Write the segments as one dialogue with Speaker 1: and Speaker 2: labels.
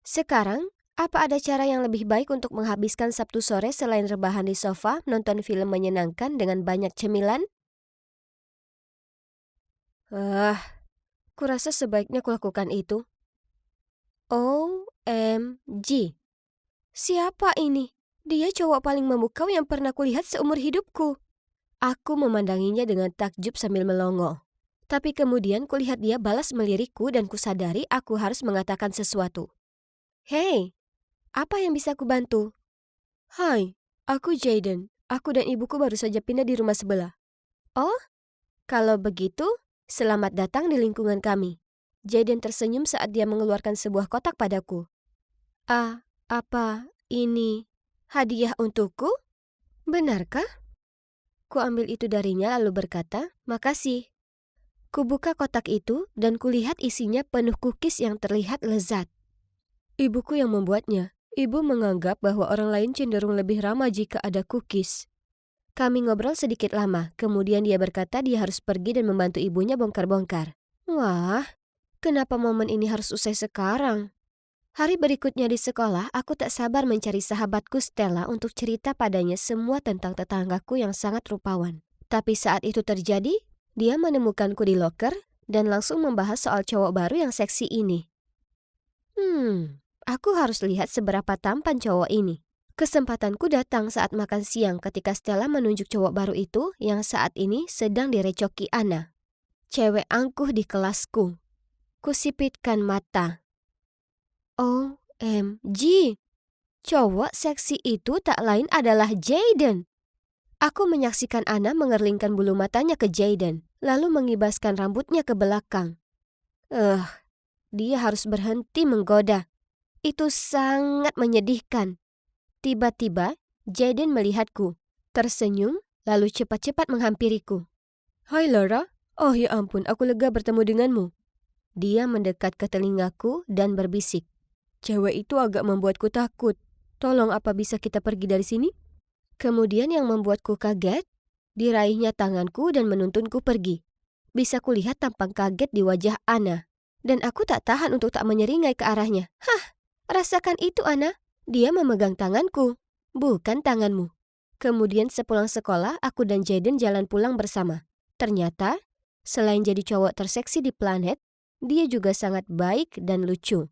Speaker 1: Sekarang, apa ada cara yang lebih baik untuk menghabiskan Sabtu sore selain rebahan di sofa, nonton film menyenangkan dengan banyak cemilan? Ah, kurasa sebaiknya kulakukan itu. OMG, siapa ini? Dia cowok paling memukau yang pernah kulihat seumur hidupku. Aku memandanginya dengan takjub sambil melongo. Tapi kemudian kulihat dia balas melirikku dan kusadari aku harus mengatakan sesuatu. Hei, apa yang bisa kubantu? Hai, aku Jaden. Aku dan ibuku baru saja pindah di rumah sebelah. Oh, kalau begitu, selamat datang di lingkungan kami. Jaden tersenyum saat dia mengeluarkan sebuah kotak padaku. Ah, apa ini? Hadiah untukku? Benarkah? Ku ambil itu darinya lalu berkata, makasih. Kubuka kotak itu dan kulihat isinya penuh cookies yang terlihat lezat. Ibuku yang membuatnya. Ibu menganggap bahwa orang lain cenderung lebih ramah jika ada cookies. Kami ngobrol sedikit lama, kemudian dia berkata dia harus pergi dan membantu ibunya bongkar-bongkar. Wah, kenapa momen ini harus usai sekarang? Hari berikutnya di sekolah, aku tak sabar mencari sahabatku Stella untuk cerita padanya semua tentang tetanggaku yang sangat rupawan. Tapi saat itu terjadi, dia menemukanku di loker dan langsung membahas soal cowok baru yang seksi ini. Aku harus lihat seberapa tampan cowok ini. Kesempatanku datang saat makan siang ketika Stella menunjuk cowok baru itu yang saat ini sedang direcoki Anna. Cewek angkuh di kelasku. Kusipitkan mata. OMG, cowok seksi itu tak lain adalah Jaden. Aku menyaksikan Anna mengerlingkan bulu matanya ke Jaden, lalu mengibaskan rambutnya ke belakang. Dia harus berhenti menggoda. Itu sangat menyedihkan. Tiba-tiba, Jaden melihatku, tersenyum, lalu cepat-cepat menghampiriku. Hai Laura, oh ya ampun, aku lega bertemu denganmu. Dia mendekat ke telingaku dan berbisik. Cewek itu agak membuatku takut. Tolong apa bisa kita pergi dari sini? Kemudian yang membuatku kaget, diraihnya tanganku dan menuntunku pergi. Bisa kulihat tampang kaget di wajah Anna. Dan aku tak tahan untuk tak menyeringai ke arahnya. Hah, rasakan itu Anna. Dia memegang tanganku, bukan tanganmu. Kemudian sepulang sekolah, aku dan Jaden jalan pulang bersama. Ternyata, selain jadi cowok terseksi di planet, dia juga sangat baik dan lucu.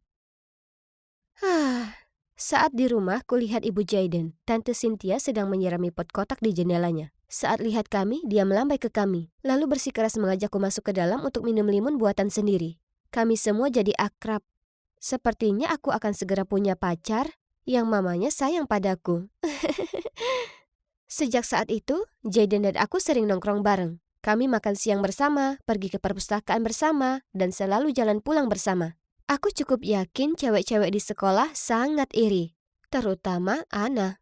Speaker 1: Saat di rumah, kulihat ibu Jaden. Tante Cynthia sedang menyirami pot kotak di jendelanya. Saat lihat kami, dia melambai ke kami, lalu bersikeras mengajakku masuk ke dalam untuk minum limun buatan sendiri. Kami semua jadi akrab. Sepertinya aku akan segera punya pacar yang mamanya sayang padaku. Sejak saat itu, Jaden dan aku sering nongkrong bareng. Kami makan siang bersama, pergi ke perpustakaan bersama, dan selalu jalan pulang bersama. Aku cukup yakin cewek-cewek di sekolah sangat iri, terutama Anna.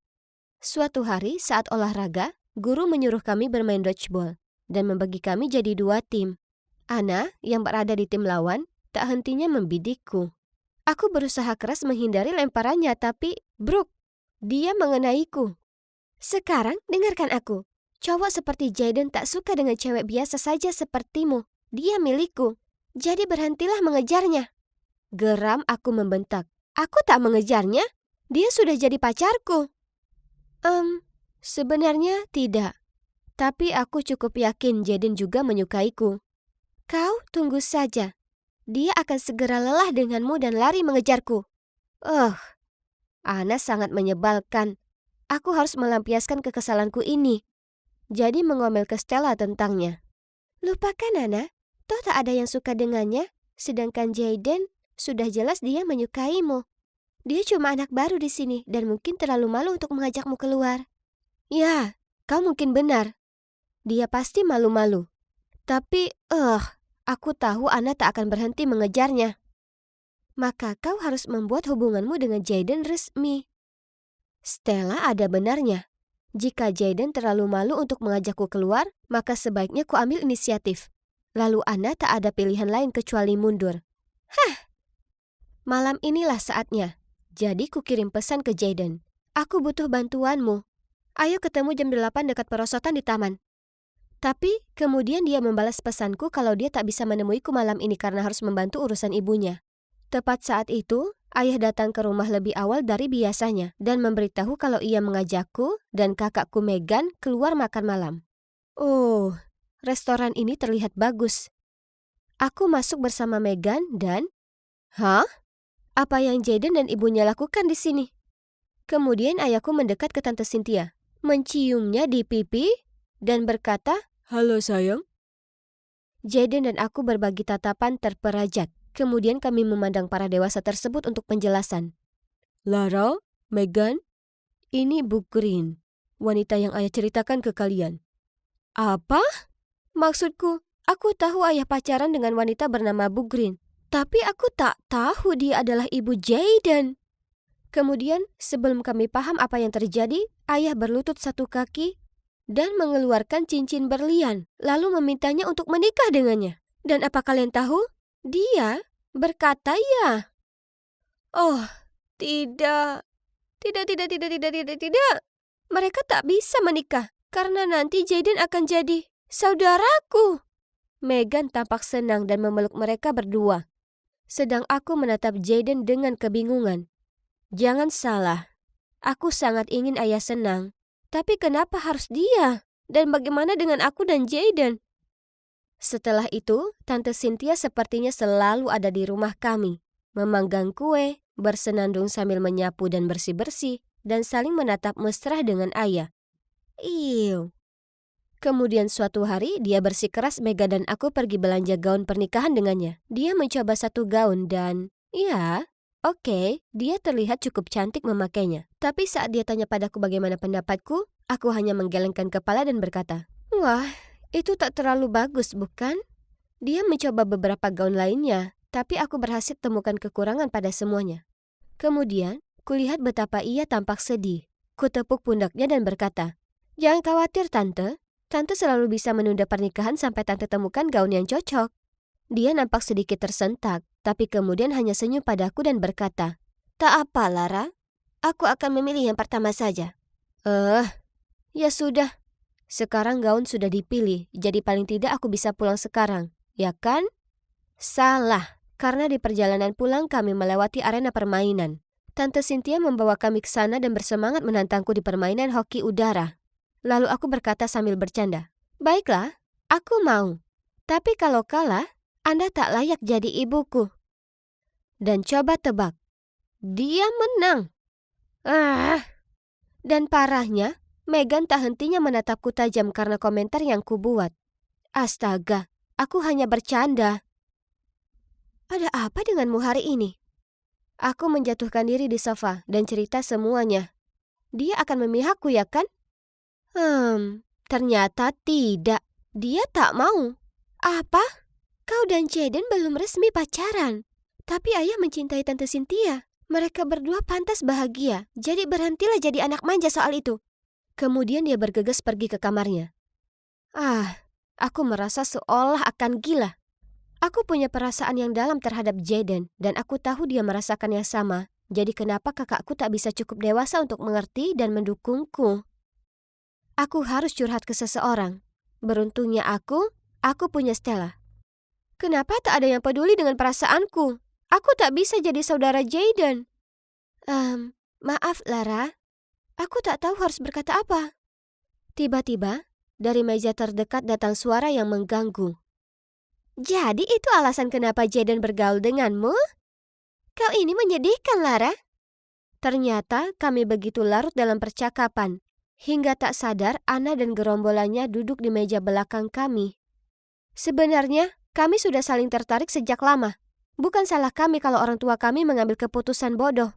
Speaker 1: Suatu hari saat olahraga, guru menyuruh kami bermain dodgeball dan membagi kami jadi 2 tim. Anna, yang berada di tim lawan, tak hentinya membidikku. Aku berusaha keras menghindari lemparannya, tapi bruk, dia mengenaiku. Sekarang dengarkan aku. Cowok seperti Jaden tak suka dengan cewek biasa saja sepertimu. Dia milikku. Jadi berhentilah mengejarnya. Geram aku membentak. Aku tak mengejarnya. Dia sudah jadi pacarku. Sebenarnya tidak. Tapi aku cukup yakin Jaden juga menyukaiku. Kau tunggu saja. Dia akan segera lelah denganmu dan lari mengejarku. Anna sangat menyebalkan. Aku harus melampiaskan kekesalanku ini. Jadi mengomel ke Stella tentangnya. Lupakan Anna, toh tak ada yang suka dengannya. Sedangkan Jaden, sudah jelas dia menyukaimu. Dia cuma anak baru di sini dan mungkin terlalu malu untuk mengajakmu keluar. Ya, kau mungkin benar. Dia pasti malu-malu. Tapi, aku tahu Anna tak akan berhenti mengejarnya. Maka kau harus membuat hubunganmu dengan Jaden resmi. Stella ada benarnya. Jika Jaden terlalu malu untuk mengajakku keluar, maka sebaiknya ku ambil inisiatif. Lalu Anna tak ada pilihan lain kecuali mundur. Malam inilah saatnya. Jadi ku kirim pesan ke Jaden. Aku butuh bantuanmu. Ayo ketemu jam 8 dekat perosotan di taman. Tapi kemudian dia membalas pesanku kalau dia tak bisa menemuiku malam ini karena harus membantu urusan ibunya. Tepat saat itu, Ayah datang ke rumah lebih awal dari biasanya dan memberitahu kalau ia mengajakku dan kakakku Megan keluar makan malam. Oh, restoran ini terlihat bagus. Aku masuk bersama Megan dan... Hah? Apa yang Jaden dan ibunya lakukan di sini? Kemudian ayahku mendekat ke Tante Cynthia, menciumnya di pipi dan berkata, "Halo sayang." Jaden dan aku berbagi tatapan terperajat. Kemudian kami memandang para dewasa tersebut untuk penjelasan. Lara, Megan, ini Bu Green, wanita yang ayah ceritakan ke kalian. Apa? Maksudku, aku tahu ayah pacaran dengan wanita bernama Bu Green. Tapi aku tak tahu dia adalah ibu Jaden. Kemudian, sebelum kami paham apa yang terjadi, ayah berlutut satu kaki dan mengeluarkan cincin berlian, lalu memintanya untuk menikah dengannya. Dan apa kalian tahu? Dia berkata ya. Oh, tidak. Tidak. Mereka tak bisa menikah, karena nanti Jaden akan jadi saudaraku. Megan tampak senang dan memeluk mereka berdua. Sedang aku menatap Jaden dengan kebingungan. Jangan salah, aku sangat ingin ayah senang. Tapi kenapa harus dia? Dan bagaimana dengan aku dan Jaden? Setelah itu, Tante Cynthia sepertinya selalu ada di rumah kami, memanggang kue, bersenandung sambil menyapu dan bersih-bersih, dan saling menatap mesra dengan ayah. Iu. Kemudian suatu hari, dia bersikeras Mega dan aku pergi belanja gaun pernikahan dengannya. Dia mencoba satu gaun dan, ya, oke, dia terlihat cukup cantik memakainya. Tapi saat dia tanya padaku bagaimana pendapatku, aku hanya menggelengkan kepala dan berkata, "Wah, itu tak terlalu bagus, bukan?" Dia mencoba beberapa gaun lainnya, tapi aku berhasil temukan kekurangan pada semuanya. Kemudian, kulihat betapa ia tampak sedih. Kutepuk pundaknya dan berkata, "Jangan khawatir, Tante. Tante selalu bisa menunda pernikahan sampai Tante temukan gaun yang cocok." Dia nampak sedikit tersentak, tapi kemudian hanya senyum padaku dan berkata, "Tak apa, Lara. Aku akan memilih yang pertama saja." Ya sudah. Sekarang gaun sudah dipilih, jadi paling tidak aku bisa pulang sekarang, ya kan? Salah, karena di perjalanan pulang kami melewati arena permainan. Tante Cynthia membawa kami ke sana dan bersemangat menantangku di permainan hoki udara. Lalu aku berkata sambil bercanda, "Baiklah, aku mau. Tapi kalau kalah, Anda tak layak jadi ibuku." Dan coba tebak, dia menang. Dan parahnya, Megan tak hentinya menatapku tajam karena komentar yang kubuat. Astaga, aku hanya bercanda. Ada apa denganmu hari ini? Aku menjatuhkan diri di sofa dan cerita semuanya. Dia akan memihakku, ya kan? Ternyata tidak. Dia tak mau. Apa? Kau dan Jaden belum resmi pacaran. Tapi ayah mencintai Tante Cynthia. Mereka berdua pantas bahagia. Jadi berhentilah jadi anak manja soal itu. Kemudian dia bergegas pergi ke kamarnya. Aku merasa seolah akan gila. Aku punya perasaan yang dalam terhadap Jaden dan aku tahu dia merasakan yang sama. Jadi kenapa kakakku tak bisa cukup dewasa untuk mengerti dan mendukungku? Aku harus curhat ke seseorang. Beruntungnya aku punya Stella. Kenapa tak ada yang peduli dengan perasaanku? Aku tak bisa jadi saudara Jaden. Maaf Lara. Aku tak tahu harus berkata apa. Tiba-tiba, dari meja terdekat datang suara yang mengganggu. Jadi itu alasan kenapa Jaden bergaul denganmu? Kau ini menyedihkan, Lara. Ternyata kami begitu larut dalam percakapan, hingga tak sadar Anna dan gerombolannya duduk di meja belakang kami. Sebenarnya, kami sudah saling tertarik sejak lama. Bukan salah kami kalau orang tua kami mengambil keputusan bodoh.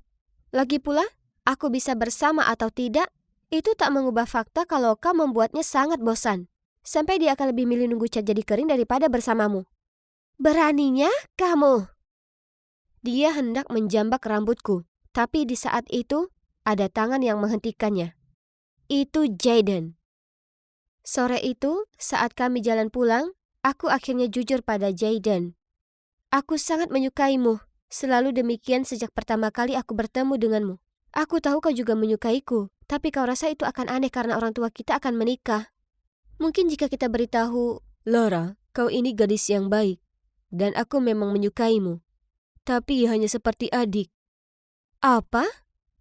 Speaker 1: Lagi pula, aku bisa bersama atau tidak, itu tak mengubah fakta kalau kau membuatnya sangat bosan. Sampai dia akan lebih milih nunggu cat jadi kering daripada bersamamu. Beraninya kamu. Dia hendak menjambak rambutku, tapi di saat itu ada tangan yang menghentikannya. Itu Jaden. Sore itu, saat kami jalan pulang, aku akhirnya jujur pada Jaden. Aku sangat menyukaimu. Selalu demikian sejak pertama kali aku bertemu denganmu. Aku tahu kau juga menyukaiku, tapi kau rasa itu akan aneh karena orang tua kita akan menikah. Mungkin jika kita beritahu, Laura, kau ini gadis yang baik, dan aku memang menyukaimu. Tapi hanya seperti adik. Apa?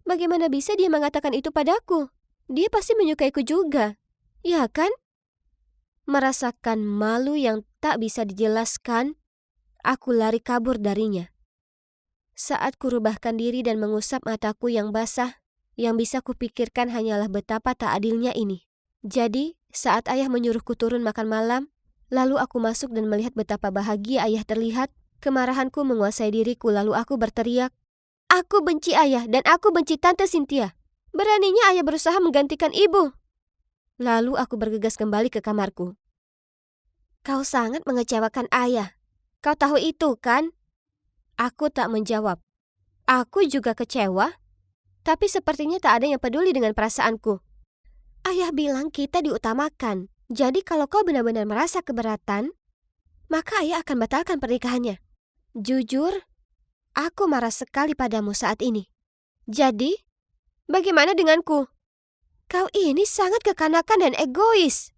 Speaker 1: Bagaimana bisa dia mengatakan itu padaku? Dia pasti menyukaiku juga. Ya kan? Merasakan malu yang tak bisa dijelaskan, aku lari kabur darinya. Saat kurubahkan diri dan mengusap mataku yang basah, yang bisa kupikirkan hanyalah betapa tak adilnya ini. Jadi, saat ayah menyuruhku turun makan malam, lalu aku masuk dan melihat betapa bahagia ayah terlihat, kemarahanku menguasai diriku lalu aku berteriak, "Aku benci ayah dan aku benci Tante Cynthia. Beraninya ayah berusaha menggantikan ibu." Lalu aku bergegas kembali ke kamarku. "Kau sangat mengecewakan ayah. Kau tahu itu, kan?" Aku tak menjawab. Aku juga kecewa, tapi sepertinya tak ada yang peduli dengan perasaanku. Ayah bilang kita diutamakan. Jadi kalau kau benar-benar merasa keberatan, maka ayah akan batalkan pernikahannya. Jujur, aku marah sekali padamu saat ini. Jadi, bagaimana denganku? Kau ini sangat kekanakan dan egois.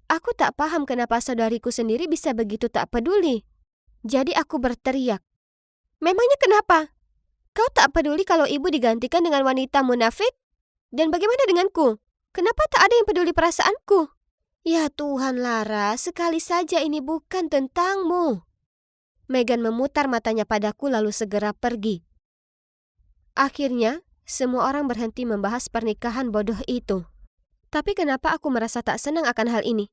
Speaker 1: Aku tak paham kenapa saudariku sendiri bisa begitu tak peduli. Jadi aku berteriak. Memangnya kenapa? Kau tak peduli kalau ibu digantikan dengan wanita munafik? Dan bagaimana denganku? Kenapa tak ada yang peduli perasaanku? Ya Tuhan Lara, sekali saja ini bukan tentangmu. Megan memutar matanya padaku lalu segera pergi. Akhirnya, semua orang berhenti membahas pernikahan bodoh itu. Tapi kenapa aku merasa tak senang akan hal ini?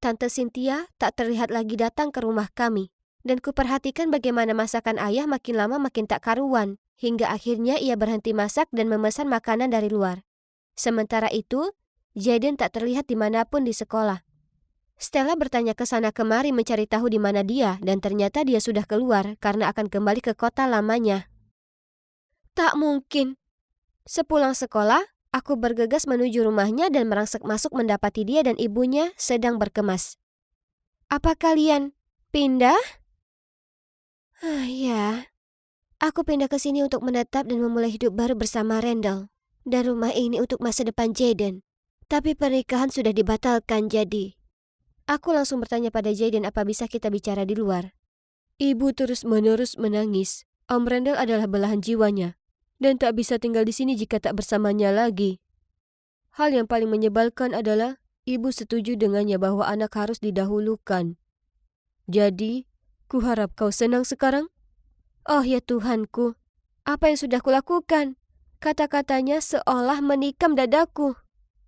Speaker 1: Tante Cynthia tak terlihat lagi datang ke rumah kami. Dan kuperhatikan bagaimana masakan ayah makin lama makin tak karuan. Hingga akhirnya ia berhenti masak dan memesan makanan dari luar. Sementara itu, Jaden tak terlihat dimanapun di sekolah. Stella bertanya ke sana kemari mencari tahu di mana dia dan ternyata dia sudah keluar karena akan kembali ke kota lamanya. Tak mungkin. Sepulang sekolah, aku bergegas menuju rumahnya dan merangsek masuk mendapati dia dan ibunya sedang berkemas. Apa kalian pindah? Ya, aku pindah ke sini untuk menetap dan memulai hidup baru bersama Randall. Dan rumah ini untuk masa depan Jaden. Tapi pernikahan sudah dibatalkan jadi. Aku langsung bertanya pada Jaden apa bisa kita bicara di luar. Ibu terus-menerus menangis. Om Randall adalah belahan jiwanya. Dan tak bisa tinggal di sini jika tak bersamanya lagi. Hal yang paling menyebalkan adalah ibu setuju dengannya bahwa anak harus didahulukan. Jadi, kuharap kau senang sekarang. Oh ya Tuhanku, apa yang sudah kulakukan? Kata-katanya seolah menikam dadaku.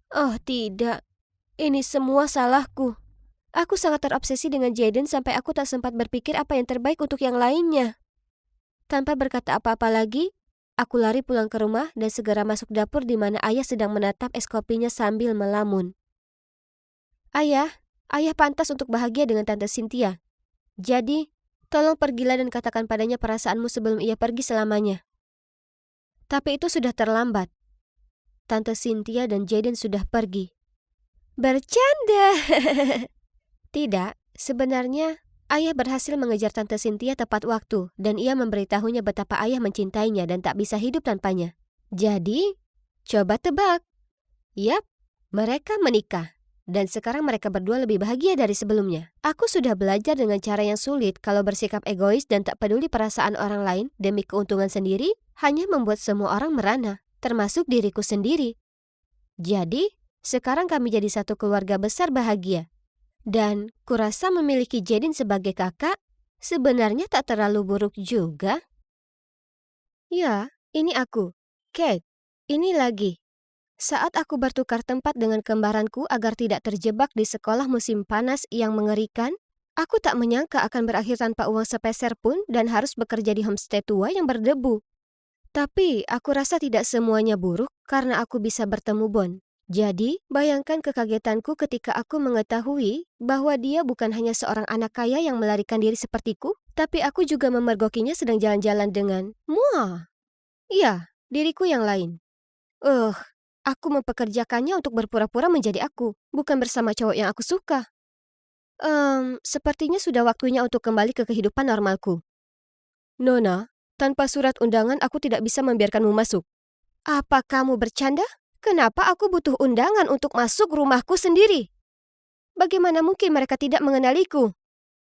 Speaker 1: Oh tidak, ini semua salahku. Aku sangat terobsesi dengan Jaden sampai aku tak sempat berpikir apa yang terbaik untuk yang lainnya. Tanpa berkata apa-apa lagi, aku lari pulang ke rumah dan segera masuk dapur di mana ayah sedang menatap es kopinya sambil melamun. Ayah pantas untuk bahagia dengan Tante Cynthia. Jadi, tolong pergilah dan katakan padanya perasaanmu sebelum ia pergi selamanya. Tapi itu sudah terlambat. Tante Cynthia dan Jaden sudah pergi. Bercanda. Tidak, sebenarnya ayah berhasil mengejar Tante Cynthia tepat waktu dan ia memberitahunya betapa ayah mencintainya dan tak bisa hidup tanpanya. Jadi, coba tebak. Yap, mereka menikah. Dan sekarang mereka berdua lebih bahagia dari sebelumnya. Aku sudah belajar dengan cara yang sulit kalau bersikap egois dan tak peduli perasaan orang lain demi keuntungan sendiri hanya membuat semua orang merana, termasuk diriku sendiri. Jadi, sekarang kami jadi satu keluarga besar bahagia. Dan kurasa memiliki Jaden sebagai kakak sebenarnya tak terlalu buruk juga. Ya, ini aku, Kate. Ini lagi. Saat aku bertukar tempat dengan kembaranku agar tidak terjebak di sekolah musim panas yang mengerikan, aku tak menyangka akan berakhir tanpa uang sepeser pun dan harus bekerja di homestay tua yang berdebu. Tapi aku rasa tidak semuanya buruk karena aku bisa bertemu Bon. Jadi, bayangkan kekagetanku ketika aku mengetahui bahwa dia bukan hanya seorang anak kaya yang melarikan diri sepertiku, tapi aku juga memergokinya sedang jalan-jalan dengan Muah. Iya, diriku yang lain. Aku mempekerjakannya untuk berpura-pura menjadi aku, bukan bersama cowok yang aku suka. Sepertinya sudah waktunya untuk kembali ke kehidupan normalku. Nona, tanpa surat undangan aku tidak bisa membiarkanmu masuk. Apa kamu bercanda? Kenapa aku butuh undangan untuk masuk rumahku sendiri? Bagaimana mungkin mereka tidak mengenaliku?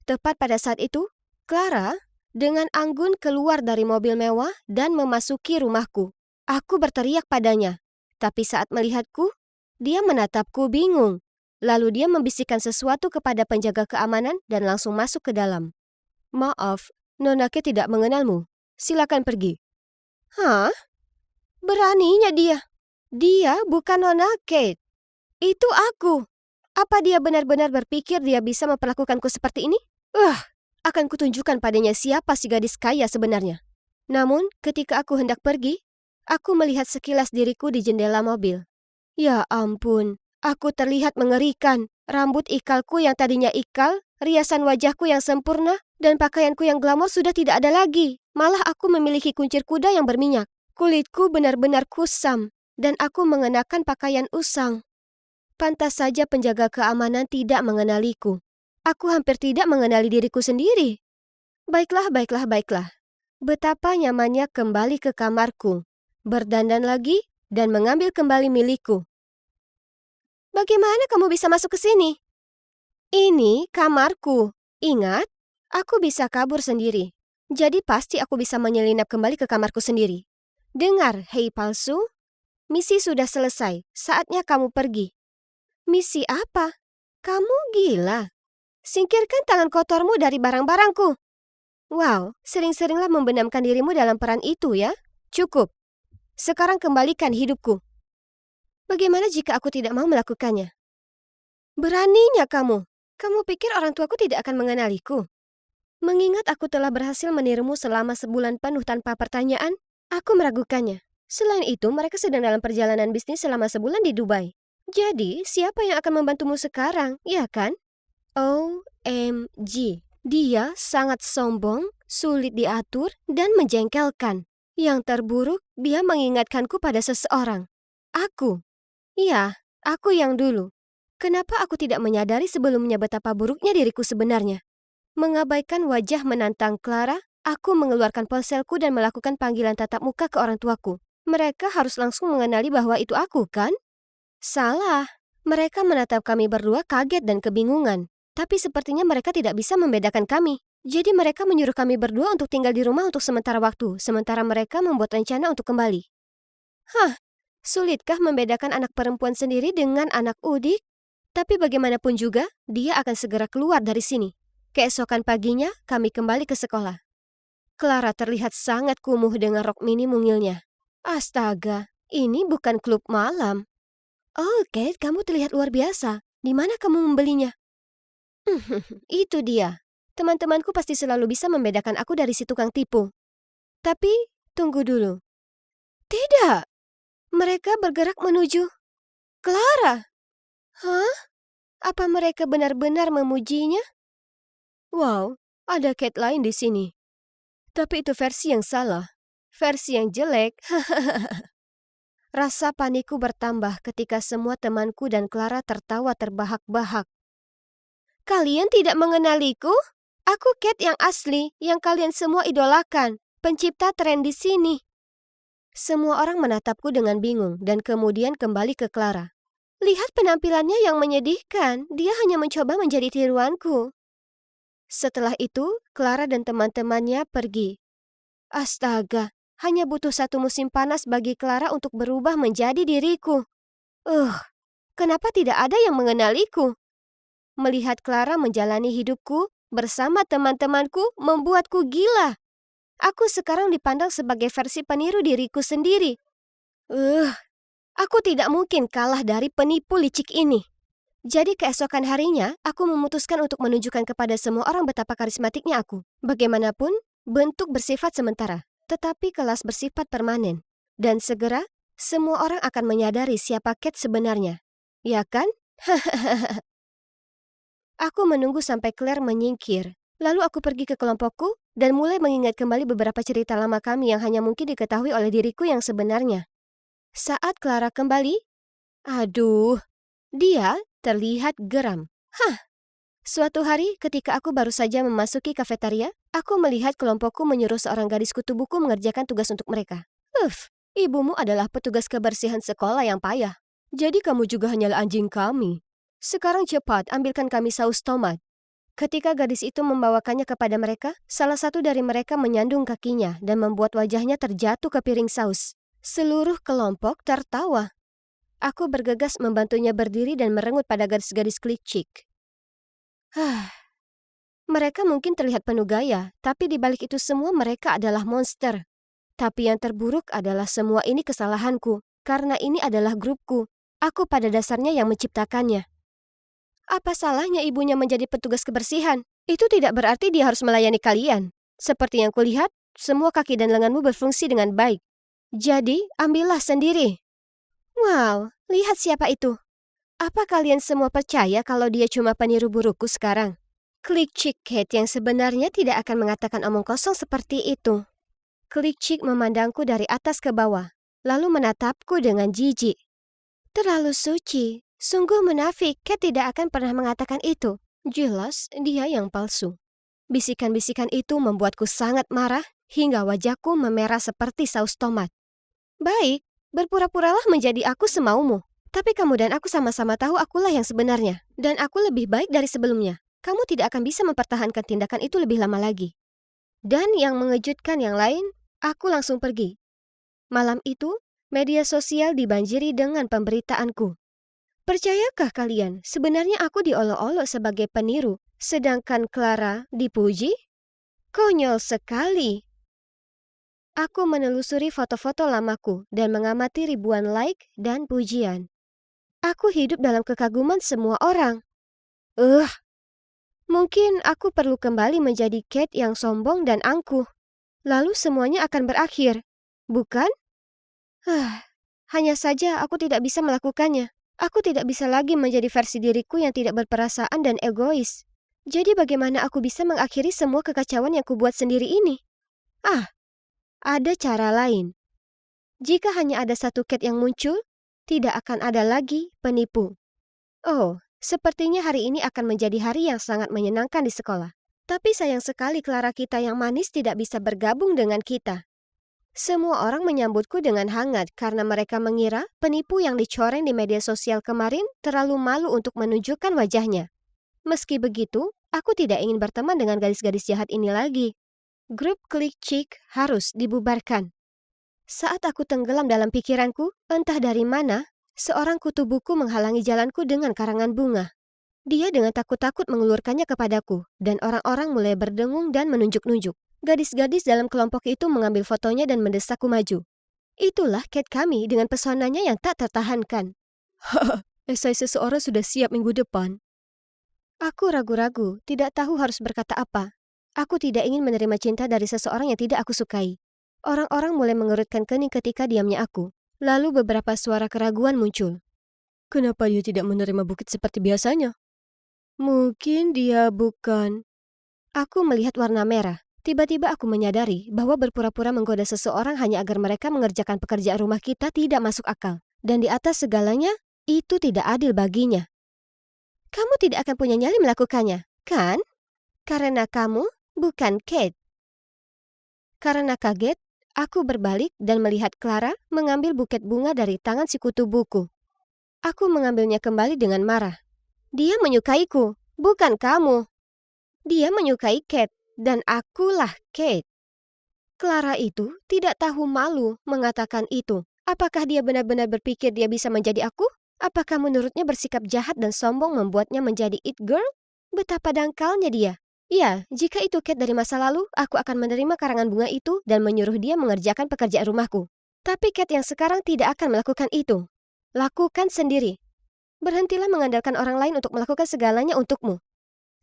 Speaker 1: Tepat pada saat itu, Clara, dengan anggun keluar dari mobil mewah dan memasuki rumahku. Aku berteriak padanya, tapi saat melihatku, dia menatapku bingung. Lalu dia membisikkan sesuatu kepada penjaga keamanan dan langsung masuk ke dalam. Maaf, Nona Kate tidak mengenalmu. Silakan pergi. Hah? Beraninya dia. Dia bukan Nona Kate. Itu aku. Apa dia benar-benar berpikir dia bisa memperlakukanku seperti ini? Akan kutunjukkan padanya siapa si gadis kaya sebenarnya. Namun, ketika aku hendak pergi, aku melihat sekilas diriku di jendela mobil. Ya ampun, aku terlihat mengerikan. Rambut ikalku yang tadinya ikal, riasan wajahku yang sempurna, dan pakaianku yang glamor sudah tidak ada lagi. Malah aku memiliki kuncir kuda yang berminyak. Kulitku benar-benar kusam, dan aku mengenakan pakaian usang. Pantas saja penjaga keamanan tidak mengenaliku. Aku hampir tidak mengenali diriku sendiri. Baiklah. Betapa nyamannya kembali ke kamarku, berdandan lagi, dan mengambil kembali milikku. Bagaimana kamu bisa masuk ke sini? Ini kamarku. Ingat, aku bisa kabur sendiri. Jadi pasti aku bisa menyelinap kembali ke kamarku sendiri. Dengar, hei palsu. Misi sudah selesai. Saatnya kamu pergi. Misi apa? Kamu gila. Singkirkan tangan kotormu dari barang-barangku. Wow, sering-seringlah membenamkan dirimu dalam peran itu ya. Cukup. Sekarang kembalikan hidupku. Bagaimana jika aku tidak mau melakukannya? Beraninya kamu. Kamu pikir orang tuaku tidak akan mengenaliku? Mengingat aku telah berhasil menirumu selama sebulan penuh tanpa pertanyaan, aku meragukannya. Selain itu, mereka sedang dalam perjalanan bisnis selama sebulan di Dubai. Jadi, siapa yang akan membantumu sekarang, ya kan? OMG. Dia sangat sombong, sulit diatur, dan menjengkelkan. Yang terburuk, dia mengingatkanku pada seseorang. Aku. Iya, aku yang dulu. Kenapa aku tidak menyadari sebelumnya betapa buruknya diriku sebenarnya? Mengabaikan wajah menantang Clara, aku mengeluarkan ponselku dan melakukan panggilan tatap muka ke orang tuaku. Mereka harus langsung mengenali bahwa itu aku, kan? Salah. Mereka menatap kami berdua kaget dan kebingungan. Tapi sepertinya mereka tidak bisa membedakan kami. Jadi mereka menyuruh kami berdua untuk tinggal di rumah untuk sementara waktu, sementara mereka membuat rencana untuk kembali. Sulitkah membedakan anak perempuan sendiri dengan anak udik? Tapi bagaimanapun juga, dia akan segera keluar dari sini. Keesokan paginya, kami kembali ke sekolah. Clara terlihat sangat kumuh dengan rok mini mungilnya. Astaga, ini bukan klub malam. Oh, Kate, kamu terlihat luar biasa. Di mana kamu membelinya? Itu dia. Teman-temanku pasti selalu bisa membedakan aku dari si tukang tipu. Tapi, tunggu dulu. Tidak. Mereka bergerak menuju Clara. Hah? Apa mereka benar-benar memujinya? Wow, ada Kate lain di sini. Tapi itu versi yang salah. Versi yang jelek. Rasa panikku bertambah ketika semua temanku dan Clara tertawa terbahak-bahak. Kalian tidak mengenaliku? Aku Kate yang asli, yang kalian semua idolakan. Pencipta tren di sini. Semua orang menatapku dengan bingung dan kemudian kembali ke Clara. Lihat penampilannya yang menyedihkan. Dia hanya mencoba menjadi tiruanku. Setelah itu, Clara dan teman-temannya pergi. Astaga. Hanya butuh satu musim panas bagi Clara untuk berubah menjadi diriku. Kenapa tidak ada yang mengenaliku? Melihat Clara menjalani hidupku bersama teman-temanku membuatku gila. Aku sekarang dipandang sebagai versi peniru diriku sendiri. Aku tidak mungkin kalah dari penipu licik ini. Jadi keesokan harinya, aku memutuskan untuk menunjukkan kepada semua orang betapa karismatiknya aku. Bagaimanapun, bentuk bersifat sementara. Tetapi kelas bersifat permanen. Dan segera, semua orang akan menyadari siapa Kate sebenarnya. Ya kan? Aku menunggu sampai Claire menyingkir. Lalu aku pergi ke kelompokku dan mulai mengingat kembali beberapa cerita lama kami yang hanya mungkin diketahui oleh diriku yang sebenarnya. Saat Clara kembali, dia terlihat geram. Suatu hari ketika aku baru saja memasuki kafetaria, aku melihat kelompokku menyuruh seorang gadis kutu buku mengerjakan tugas untuk mereka. Ibumu adalah petugas kebersihan sekolah yang payah. Jadi kamu juga hanyalah anjing kami. Sekarang cepat ambilkan kami saus tomat. Ketika gadis itu membawakannya kepada mereka, salah satu dari mereka menyandung kakinya dan membuat wajahnya terjatuh ke piring saus. Seluruh kelompok tertawa. Aku bergegas membantunya berdiri dan merengut pada gadis-gadis klik cik. Mereka mungkin terlihat penuh gaya, tapi di balik itu semua mereka adalah monster. Tapi yang terburuk adalah semua ini kesalahanku, karena ini adalah grupku. Aku pada dasarnya yang menciptakannya. Apa salahnya ibunya menjadi petugas kebersihan? Itu tidak berarti dia harus melayani kalian. Seperti yang kulihat, semua kaki dan lenganmu berfungsi dengan baik. Jadi, ambillah sendiri. Wow, lihat siapa itu. Apa kalian semua percaya kalau dia cuma peniru buruku sekarang? Klik Cik Kate yang sebenarnya tidak akan mengatakan omong kosong seperti itu. Klik Cik memandangku dari atas ke bawah, lalu menatapku dengan jijik. Terlalu suci. Sungguh munafik, Kate tidak akan pernah mengatakan itu. Jelas, dia yang palsu. Bisikan-bisikan itu membuatku sangat marah, hingga wajahku memerah seperti saus tomat. Baik, berpura-puralah menjadi aku semaumu. Tapi kamu dan aku sama-sama tahu akulah yang sebenarnya. Dan aku lebih baik dari sebelumnya. Kamu tidak akan bisa mempertahankan tindakan itu lebih lama lagi. Dan yang mengejutkan yang lain, aku langsung pergi. Malam itu, media sosial dibanjiri dengan pemberitaanku. Percayakah kalian, sebenarnya aku diolok-olok sebagai peniru, sedangkan Clara dipuji? Konyol sekali. Aku menelusuri foto-foto lamaku dan mengamati ribuan like dan pujian. Aku hidup dalam kekaguman semua orang. Mungkin aku perlu kembali menjadi Kate yang sombong dan angkuh. Lalu semuanya akan berakhir, bukan? Hanya saja aku tidak bisa melakukannya. Aku tidak bisa lagi menjadi versi diriku yang tidak berperasaan dan egois. Jadi bagaimana aku bisa mengakhiri semua kekacauan yang kubuat sendiri ini? Ada cara lain. Jika hanya ada satu Kate yang muncul, tidak akan ada lagi penipu. Oh, sepertinya hari ini akan menjadi hari yang sangat menyenangkan di sekolah. Tapi sayang sekali Clara kita yang manis tidak bisa bergabung dengan kita. Semua orang menyambutku dengan hangat karena mereka mengira penipu yang dicoreng di media sosial kemarin terlalu malu untuk menunjukkan wajahnya. Meski begitu, aku tidak ingin berteman dengan gadis-gadis jahat ini lagi. Grup Klik Cik harus dibubarkan. Saat aku tenggelam dalam pikiranku, entah dari mana, seorang kutu buku menghalangi jalanku dengan karangan bunga. Dia dengan takut-takut mengulurkannya kepadaku, dan orang-orang mulai berdengung dan menunjuk-nunjuk. Gadis-gadis dalam kelompok itu mengambil fotonya dan mendesakku maju. Itulah Kate kami dengan pesonanya yang tak tertahankan. Esai seseorang sudah siap minggu depan. Aku ragu-ragu, tidak tahu harus berkata apa. Aku tidak ingin menerima cinta dari seseorang yang tidak aku sukai. Orang-orang mulai mengerutkan kening ketika diamnya aku. Lalu beberapa suara keraguan muncul. Kenapa dia tidak menerima bukit seperti biasanya? Mungkin dia bukan. Aku melihat warna merah. Tiba-tiba aku menyadari bahwa berpura-pura menggoda seseorang hanya agar mereka mengerjakan pekerjaan rumah kita tidak masuk akal. Dan di atas segalanya, itu tidak adil baginya. Kamu tidak akan punya nyali melakukannya, kan? Karena kamu bukan Kate. Karena kaget, aku berbalik dan melihat Clara mengambil buket bunga dari tangan si kutu buku. Aku mengambilnya kembali dengan marah. Dia menyukaiku, bukan kamu. Dia menyukai Kate. Dan akulah Kate. Clara itu tidak tahu malu mengatakan itu. Apakah dia benar-benar berpikir dia bisa menjadi aku? Apakah menurutnya bersikap jahat dan sombong membuatnya menjadi it girl? Betapa dangkalnya dia. Ya, jika itu Kate dari masa lalu, aku akan menerima karangan bunga itu dan menyuruh dia mengerjakan pekerjaan rumahku. Tapi Kate yang sekarang tidak akan melakukan itu. Lakukan sendiri. Berhentilah mengandalkan orang lain untuk melakukan segalanya untukmu.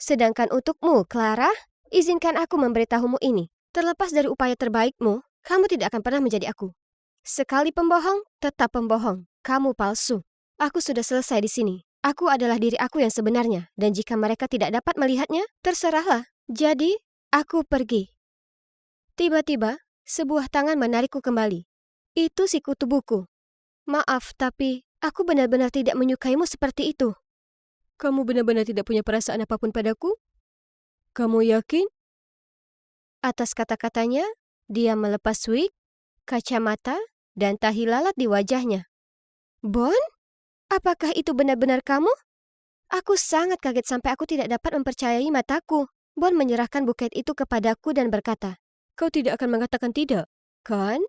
Speaker 1: Sedangkan untukmu, Clara, izinkan aku memberitahumu ini. Terlepas dari upaya terbaikmu, kamu tidak akan pernah menjadi aku. Sekali pembohong, tetap pembohong. Kamu palsu. Aku sudah selesai di sini. Aku adalah diri aku yang sebenarnya. Dan jika mereka tidak dapat melihatnya, terserahlah. Jadi, aku pergi. Tiba-tiba, sebuah tangan menarikku kembali. Itu si kutu buku. Maaf, tapi aku benar-benar tidak menyukaimu seperti itu. Kamu benar-benar tidak punya perasaan apapun padaku? Kamu yakin? Atas kata-katanya, dia melepas wig, kacamata, dan tahi lalat di wajahnya. Bon? Apakah itu benar-benar kamu? Aku sangat kaget sampai aku tidak dapat mempercayai mataku. Bon menyerahkan buket itu kepadaku dan berkata, "Kau tidak akan mengatakan tidak, kan?"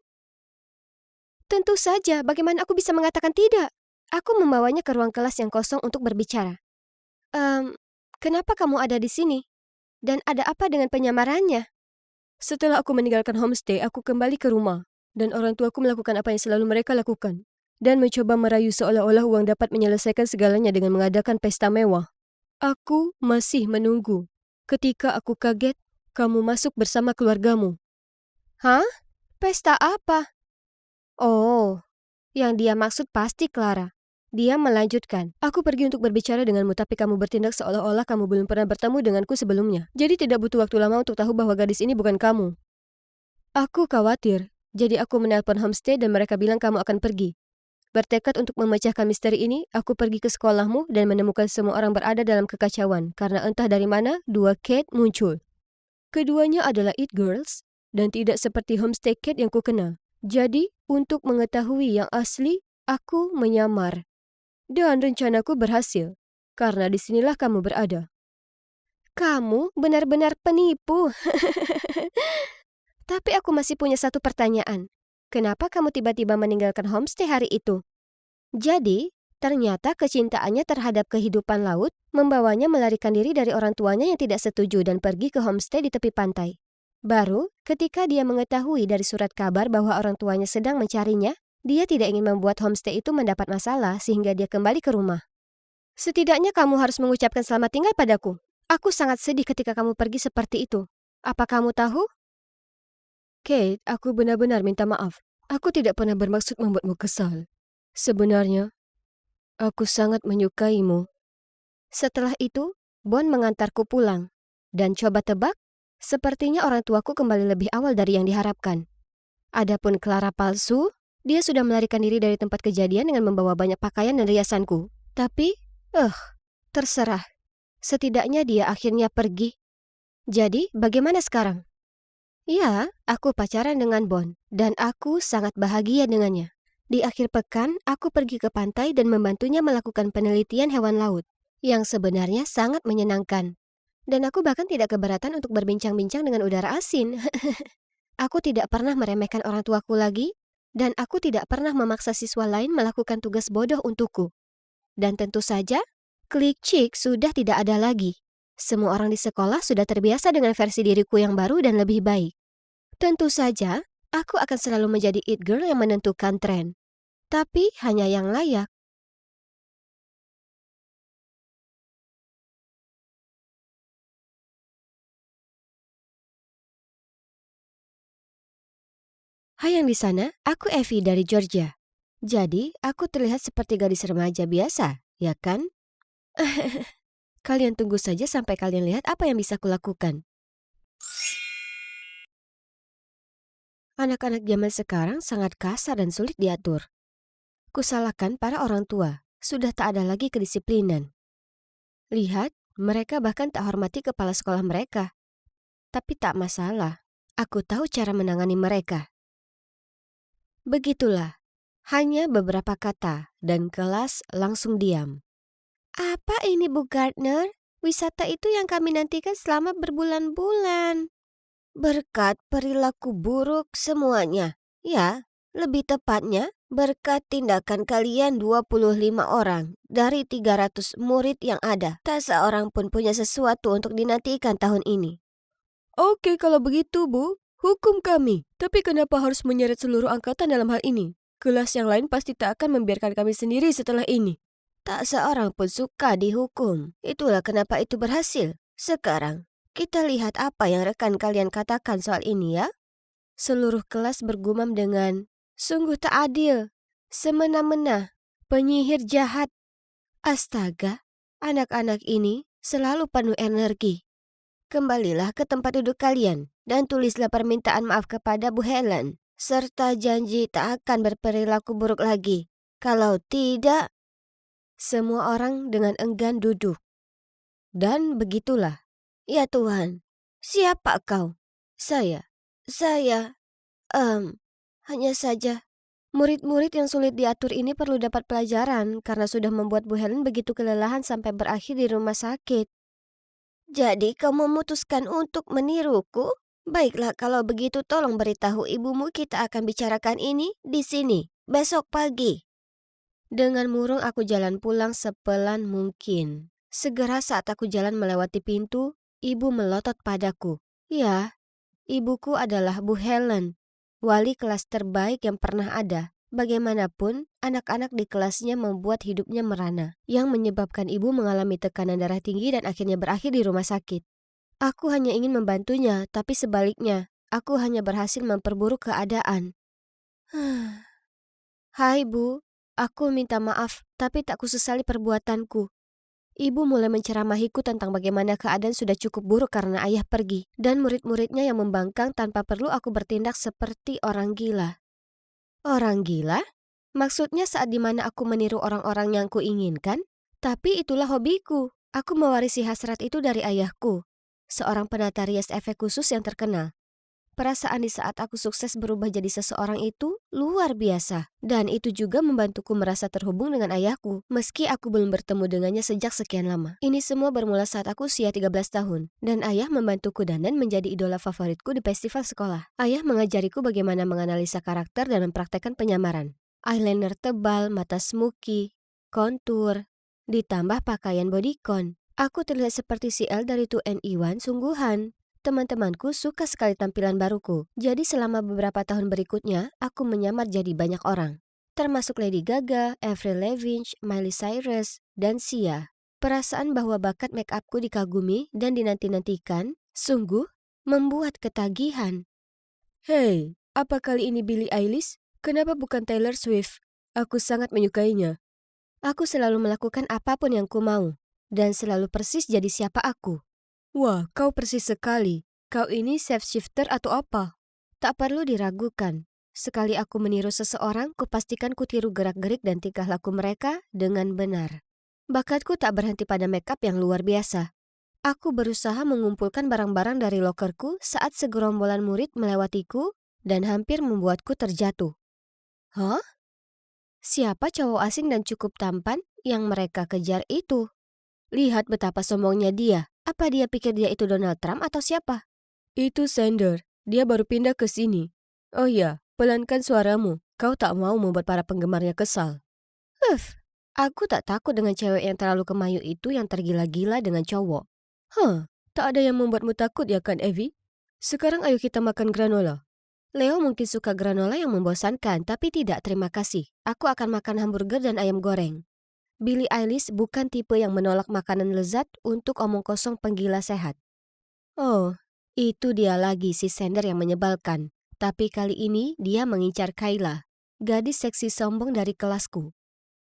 Speaker 1: Tentu saja, bagaimana aku bisa mengatakan tidak? Aku membawanya ke ruang kelas yang kosong untuk berbicara. Kenapa kamu ada di sini? Dan ada apa dengan penyamarannya? Setelah aku meninggalkan homestay, aku kembali ke rumah. Dan orang tuaku melakukan apa yang selalu mereka lakukan. Dan mencoba merayu seolah-olah uang dapat menyelesaikan segalanya dengan mengadakan pesta mewah. Aku masih menunggu. Ketika aku kaget, kamu masuk bersama keluargamu. Hah? Pesta apa? Oh, yang dia maksud pasti Clara. Dia melanjutkan, "Aku pergi untuk berbicara denganmu tapi kamu bertindak seolah-olah kamu belum pernah bertemu denganku sebelumnya. Jadi tidak butuh waktu lama untuk tahu bahwa gadis ini bukan kamu." Aku khawatir, jadi aku menelpon homestay dan mereka bilang kamu akan pergi. Bertekad untuk memecahkan misteri ini, aku pergi ke sekolahmu dan menemukan semua orang berada dalam kekacauan karena entah dari mana dua Kate muncul. Keduanya adalah It Girls dan tidak seperti homestay Kate yang kukenal. Jadi, untuk mengetahui yang asli, aku menyamar. Dan rencanaku berhasil, karena disinilah kamu berada. Kamu benar-benar penipu. Tapi aku masih punya satu pertanyaan. Kenapa kamu tiba-tiba meninggalkan homestay hari itu? Jadi, ternyata kecintaannya terhadap kehidupan laut membawanya melarikan diri dari orang tuanya yang tidak setuju dan pergi ke homestay di tepi pantai. Baru, ketika dia mengetahui dari surat kabar bahwa orang tuanya sedang mencarinya, dia tidak ingin membuat homestay itu mendapat masalah sehingga dia kembali ke rumah. Setidaknya kamu harus mengucapkan selamat tinggal padaku. Aku sangat sedih ketika kamu pergi seperti itu. Apa kamu tahu? Kate, aku benar-benar minta maaf. Aku tidak pernah bermaksud membuatmu kesal. Sebenarnya, aku sangat menyukaimu. Setelah itu, Bon mengantarku pulang. Dan coba tebak, sepertinya orang tuaku kembali lebih awal dari yang diharapkan. Adapun Clara palsu, dia sudah melarikan diri dari tempat kejadian dengan membawa banyak pakaian dan riasanku. Tapi, terserah. Setidaknya dia akhirnya pergi. Jadi, bagaimana sekarang? Ya, aku pacaran dengan Bon, dan aku sangat bahagia dengannya. Di akhir pekan, aku pergi ke pantai dan membantunya melakukan penelitian hewan laut, yang sebenarnya sangat menyenangkan. Dan aku bahkan tidak keberatan untuk berbincang-bincang dengan udara asin. Aku tidak pernah meremehkan orang tuaku lagi, dan aku tidak pernah memaksa siswa lain melakukan tugas bodoh untukku. Dan tentu saja, klik chick sudah tidak ada lagi. Semua orang di sekolah sudah terbiasa dengan versi diriku yang baru dan lebih baik. Tentu saja, aku akan selalu menjadi it girl yang menentukan tren. Tapi hanya yang layak. Hai yang di sana, aku Evie dari Georgia. Jadi, aku terlihat seperti gadis remaja biasa, ya kan? Kalian tunggu saja sampai kalian lihat apa yang bisa kulakukan. Anak-anak zaman sekarang sangat kasar dan sulit diatur. Kusalahkan para orang tua, sudah tak ada lagi kedisiplinan. Lihat, mereka bahkan tak hormati kepala sekolah mereka. Tapi tak masalah, aku tahu cara menangani mereka. Begitulah, hanya beberapa kata dan kelas langsung diam. Apa ini Bu Gardner? Wisata itu yang kami nantikan selama berbulan-bulan. Berkat perilaku buruk semuanya. Ya, lebih tepatnya berkat tindakan kalian 25 orang dari 300 murid yang ada. Tak seorang pun punya sesuatu untuk dinantikan tahun ini. Oke, kalau begitu, Bu. Hukum kami. Tapi kenapa harus menyeret seluruh angkatan dalam hal ini? Kelas yang lain pasti tak akan membiarkan kami sendiri setelah ini. Tak seorang pun suka dihukum. Itulah kenapa itu berhasil. Sekarang, kita lihat apa yang rekan kalian katakan soal ini ya. Seluruh kelas bergumam dengan, sungguh tak adil, semena-mena, penyihir jahat. Astaga, anak-anak ini selalu penuh energi. Kembalilah ke tempat duduk kalian dan tulislah permintaan maaf kepada Bu Helen. Serta janji tak akan berperilaku buruk lagi. Kalau tidak, semua orang dengan enggan duduk. Dan begitulah. Ya Tuhan, siapa kau? Saya, hanya saja Murid-murid yang sulit diatur ini perlu dapat pelajaran karena sudah membuat Bu Helen begitu kelelahan sampai berakhir di rumah sakit. Jadi kau memutuskan untuk meniruku? Baiklah, kalau begitu tolong beritahu ibumu kita akan bicarakan ini di sini besok pagi. Dengan murung aku jalan pulang sepelan mungkin. Segera saat aku jalan melewati pintu, ibu melotot padaku. Ya, ibuku adalah Bu Helen, wali kelas terbaik yang pernah ada. Bagaimanapun, anak-anak di kelasnya membuat hidupnya merana, yang menyebabkan ibu mengalami tekanan darah tinggi dan akhirnya berakhir di rumah sakit. Aku hanya ingin membantunya, tapi sebaliknya, aku hanya berhasil memperburuk keadaan. Hai Bu, aku minta maaf, tapi tak kusesali perbuatanku. Ibu mulai menceramahiku tentang bagaimana keadaan sudah cukup buruk karena ayah pergi, dan murid-muridnya yang membangkang tanpa perlu aku bertindak seperti orang gila. Orang gila? Maksudnya saat dimana aku meniru orang-orang yang kuinginkan? Tapi itulah hobiku. Aku mewarisi hasrat itu dari ayahku, seorang penata rias efek khusus yang terkenal. Perasaan di saat aku sukses berubah jadi seseorang itu luar biasa. Dan itu juga membantuku merasa terhubung dengan ayahku, meski aku belum bertemu dengannya sejak sekian lama. Ini semua bermula saat aku usia 13 tahun, dan ayah membantuku dandan menjadi idola favoritku di festival sekolah. Ayah mengajariku bagaimana menganalisa karakter dan mempraktekkan penyamaran. Eyeliner tebal, mata smoky, kontur, ditambah pakaian bodycon. Aku terlihat seperti si L dari 2NE1 sungguhan. Teman-temanku suka sekali tampilan baruku, jadi selama beberapa tahun berikutnya, aku menyamar jadi banyak orang. Termasuk Lady Gaga, Avril Lavigne, Miley Cyrus, dan Sia. Perasaan bahwa bakat make upku dikagumi dan dinanti-nantikan, sungguh membuat ketagihan. Hei, apa kali ini Billie Eilish? Kenapa bukan Taylor Swift? Aku sangat menyukainya. Aku selalu melakukan apapun yang ku mau, dan selalu persis jadi siapa aku. Wah, kau persis sekali. Kau ini shape-shifter atau apa? Tak perlu diragukan. Sekali aku meniru seseorang, kupastikan kutiru gerak-gerik dan tingkah laku mereka dengan benar. Bakatku tak berhenti pada makeup yang luar biasa. Aku berusaha mengumpulkan barang-barang dari lokerku saat segerombolan murid melewatiku dan hampir membuatku terjatuh. Hah? Siapa cowok asing dan cukup tampan yang mereka kejar itu? Lihat betapa sombongnya dia. Apa dia pikir dia itu Donald Trump atau siapa? Itu Sander. Dia baru pindah ke sini. Oh ya, pelankan suaramu. Kau tak mau membuat para penggemarnya kesal. Aku tak takut dengan cewek yang terlalu kemayu itu yang tergila-gila dengan cowok. Tak ada yang membuatmu takut ya kan, Evie? Sekarang ayo kita makan granola. Leo mungkin suka granola yang membosankan, tapi tidak, terima kasih. Aku akan makan hamburger dan ayam goreng. Billie Eilish bukan tipe yang menolak makanan lezat untuk omong kosong penggila sehat. Oh, itu dia lagi si Sander yang menyebalkan. Tapi kali ini dia mengincar Kayla, gadis seksi sombong dari kelasku.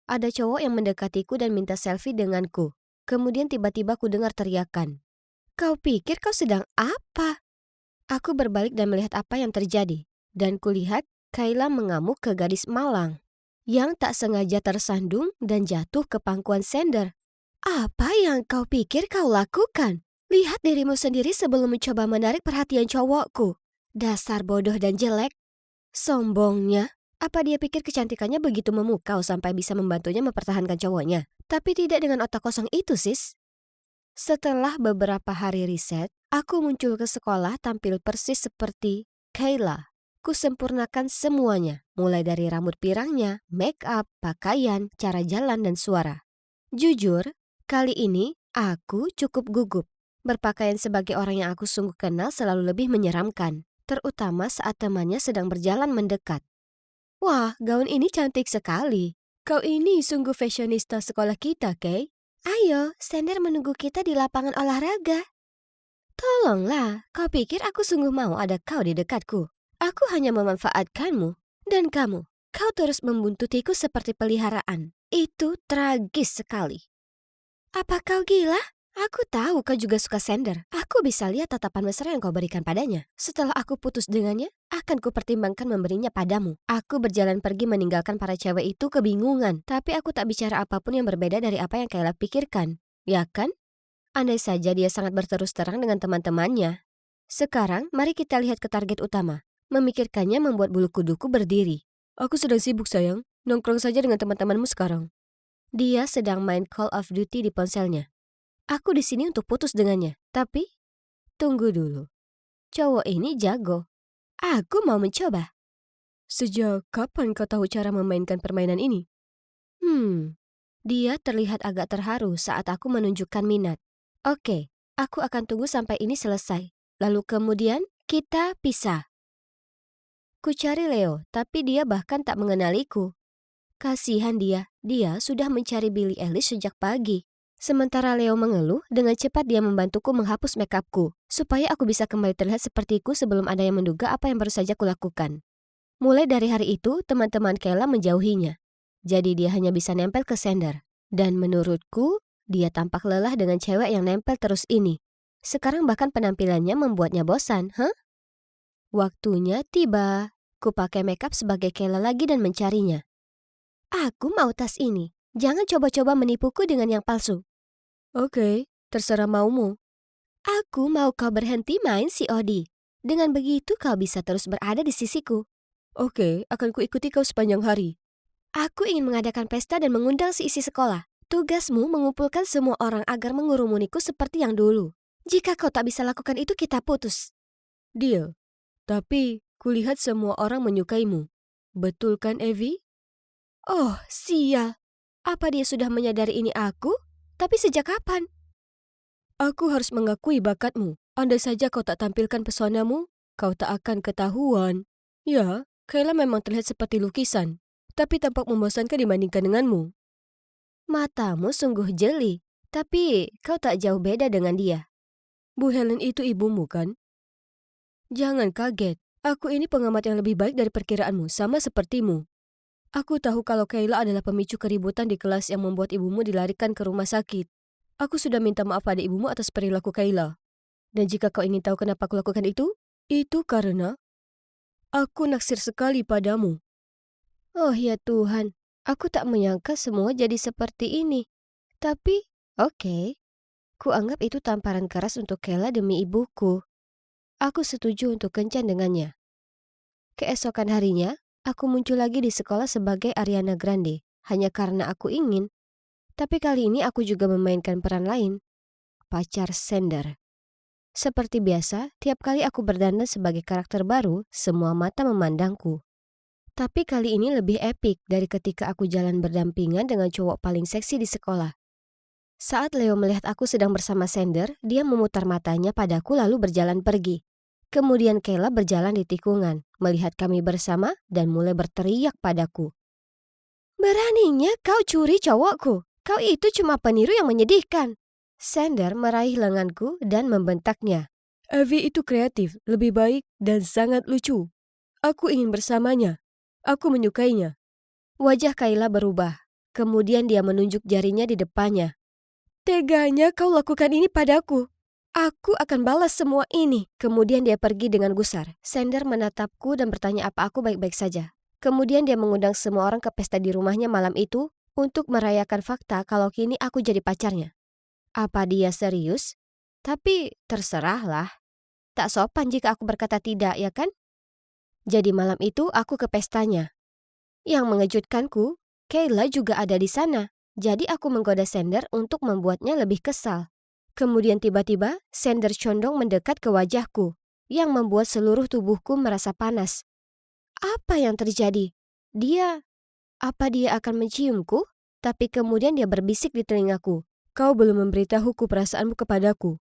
Speaker 1: Ada cowok yang mendekatiku dan minta selfie denganku. Kemudian tiba-tiba ku dengar teriakan. Kau pikir kau sedang apa? Aku berbalik dan melihat apa yang terjadi. Dan kulihat Kayla mengamuk ke gadis malang yang tak sengaja tersandung dan jatuh ke pangkuan Sander. Apa yang kau pikir kau lakukan? Lihat dirimu sendiri sebelum mencoba menarik perhatian cowokku. Dasar bodoh dan jelek. Sombongnya. Apa dia pikir kecantikannya begitu memukau sampai bisa membantunya mempertahankan cowoknya? Tapi tidak dengan otak kosong itu, sis. Setelah beberapa hari riset, aku muncul ke sekolah tampil persis seperti Kayla. Kusempurnakan semuanya, mulai dari rambut pirangnya, make up, pakaian, cara jalan, dan suara. Jujur, kali ini aku cukup gugup. Berpakaian sebagai orang yang aku sungguh kenal selalu lebih menyeramkan, terutama saat temannya sedang berjalan mendekat. Wah, gaun ini cantik sekali. Kau ini sungguh fashionista sekolah kita, Kay. Ayo, Sander menunggu kita di lapangan olahraga. Tolonglah, kau pikir aku sungguh mau ada kau di dekatku? Aku hanya memanfaatkanmu, dan kamu, kau terus membuntutiku seperti peliharaan. Itu tragis sekali. Apa kau gila? Aku tahu kau juga suka Sander. Aku bisa lihat tatapan mesra yang kau berikan padanya. Setelah aku putus dengannya, akan kupertimbangkan memberinya padamu. Aku berjalan pergi meninggalkan para cewek itu kebingungan. Tapi aku tak bicara apapun yang berbeda dari apa yang Kayla pikirkan. Ya kan? Andai saja dia sangat berterus terang dengan teman-temannya. Sekarang, mari kita lihat ke target utama. Memikirkannya membuat bulu kuduku berdiri. Aku sedang sibuk sayang, nongkrong saja dengan teman-temanmu sekarang. Dia sedang main Call of Duty di ponselnya. Aku di sini untuk putus dengannya, tapi tunggu dulu. Cowok ini jago. Aku mau mencoba. Sejak kapan kau tahu cara memainkan permainan ini? Dia terlihat agak terharu saat aku menunjukkan minat. Oke, aku akan tunggu sampai ini selesai. Lalu kemudian kita pisah. Ku cari Leo, tapi dia bahkan tak mengenaliku. Kasihan dia sudah mencari Billie Eilish sejak pagi. Sementara Leo mengeluh, dengan cepat dia membantuku menghapus makeupku, supaya aku bisa kembali terlihat sepertiku sebelum ada yang menduga apa yang baru saja kulakukan. Mulai dari hari itu, teman-teman Kayla menjauhinya. Jadi dia hanya bisa nempel ke Sander. Dan menurutku, dia tampak lelah dengan cewek yang nempel terus ini. Sekarang bahkan penampilannya membuatnya bosan, Waktunya tiba. Ku pakai makeup sebagai Kayla lagi dan mencarinya. Aku mau tas ini. Jangan coba-coba menipuku dengan yang palsu. Oke, terserah maumu. Aku mau kau berhenti main COD. Dengan begitu kau bisa terus berada di sisiku. Oke, akan kuikuti kau sepanjang hari. Aku ingin mengadakan pesta dan mengundang seisi sekolah. Tugasmu mengumpulkan semua orang agar mengurumuniku seperti yang dulu. Jika kau tak bisa lakukan itu, kita putus. Deal. Tapi, kulihat semua orang menyukaimu. Betul kan, Evie? Oh, sial. Apa dia sudah menyadari ini aku? Tapi sejak kapan? Aku harus mengakui bakatmu. Andai saja kau tak tampilkan pesonamu, kau tak akan ketahuan. Ya, Kayla memang terlihat seperti lukisan, tapi tampak membosankan dibandingkan denganmu. Matamu sungguh jeli, tapi kau tak jauh beda dengan dia. Bu Helen itu ibumu, kan? Jangan kaget, aku ini pengamat yang lebih baik dari perkiraanmu, sama sepertimu. Aku tahu kalau Kayla adalah pemicu keributan di kelas yang membuat ibumu dilarikan ke rumah sakit. Aku sudah minta maaf pada ibumu atas perilaku Kayla. Dan jika kau ingin tahu kenapa aku lakukan itu karena aku naksir sekali padamu. Oh ya Tuhan, aku tak menyangka semua jadi seperti ini. Tapi, oke. Ku anggap itu tamparan keras untuk Kayla demi ibuku. Aku setuju untuk kencan dengannya. Keesokan harinya, aku muncul lagi di sekolah sebagai Ariana Grande, hanya karena aku ingin. Tapi kali ini aku juga memainkan peran lain, pacar Sander. Seperti biasa, tiap kali aku berdandan sebagai karakter baru, semua mata memandangku. Tapi kali ini lebih epik dari ketika aku jalan berdampingan dengan cowok paling seksi di sekolah. Saat Leo melihat aku sedang bersama Sander, dia memutar matanya padaku lalu berjalan pergi. Kemudian Kayla berjalan di tikungan, melihat kami bersama dan mulai berteriak padaku. Beraninya kau curi cowokku, kau itu cuma peniru yang menyedihkan. Sander meraih lenganku dan membentaknya. Evie itu kreatif, lebih baik, dan sangat lucu. Aku ingin bersamanya. Aku menyukainya. Wajah Kayla berubah. Kemudian dia menunjuk jarinya di depannya. Teganya kau lakukan ini padaku. Aku akan balas semua ini. Kemudian dia pergi dengan gusar. Sander menatapku dan bertanya apa aku baik-baik saja. Kemudian dia mengundang semua orang ke pesta di rumahnya malam itu untuk merayakan fakta kalau kini aku jadi pacarnya. Apa dia serius? Tapi terserahlah. Tak sopan jika aku berkata tidak, ya kan? Jadi malam itu aku ke pestanya. Yang mengejutkanku, Kayla juga ada di sana. Jadi aku menggoda Sander untuk membuatnya lebih kesal. Kemudian tiba-tiba Sander condong mendekat ke wajahku, yang membuat seluruh tubuhku merasa panas. Apa yang terjadi? Apa dia akan menciumku? Tapi kemudian dia berbisik di telingaku. Kau belum memberitahuku perasaanmu kepadaku.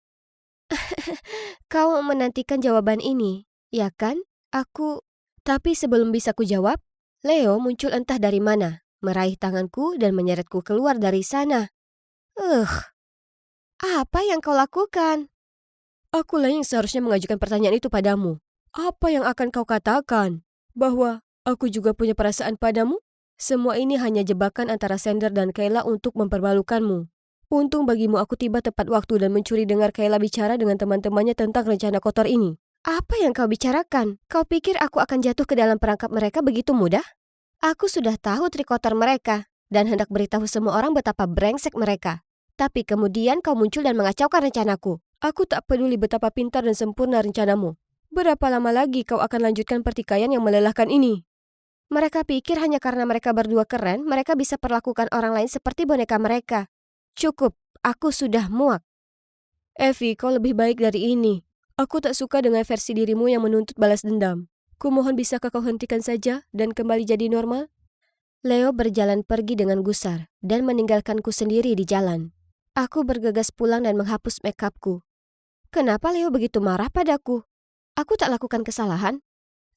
Speaker 1: Kau menantikan jawaban ini, ya kan? Tapi sebelum bisa kujawab, Leo muncul entah dari mana, meraih tanganku dan menyeretku keluar dari sana. Apa yang kau lakukan? Akulah yang seharusnya mengajukan pertanyaan itu padamu. Apa yang akan kau katakan? Bahwa aku juga punya perasaan padamu? Semua ini hanya jebakan antara Sander dan Kayla untuk mempermalukanmu. Untung bagimu aku tiba tepat waktu dan mencuri dengar Kayla bicara dengan teman-temannya tentang rencana kotor ini. Apa yang kau bicarakan? Kau pikir aku akan jatuh ke dalam perangkap mereka begitu mudah? Aku sudah tahu trik kotor mereka dan hendak beritahu semua orang betapa brengsek mereka. Tapi kemudian kau muncul dan mengacaukan rencanaku. Aku tak peduli betapa pintar dan sempurna rencanamu. Berapa lama lagi kau akan lanjutkan pertikaian yang melelahkan ini? Mereka pikir hanya karena mereka berdua keren, mereka bisa perlakukan orang lain seperti boneka mereka. Cukup, aku sudah muak. Evie, kau lebih baik dari ini. Aku tak suka dengan versi dirimu yang menuntut balas dendam. Kumohon bisakah kau hentikan saja dan kembali jadi normal? Leo berjalan pergi dengan gusar dan meninggalkanku sendiri di jalan. Aku bergegas pulang dan menghapus makeupku. Kenapa Leo begitu marah padaku? Aku tak lakukan kesalahan.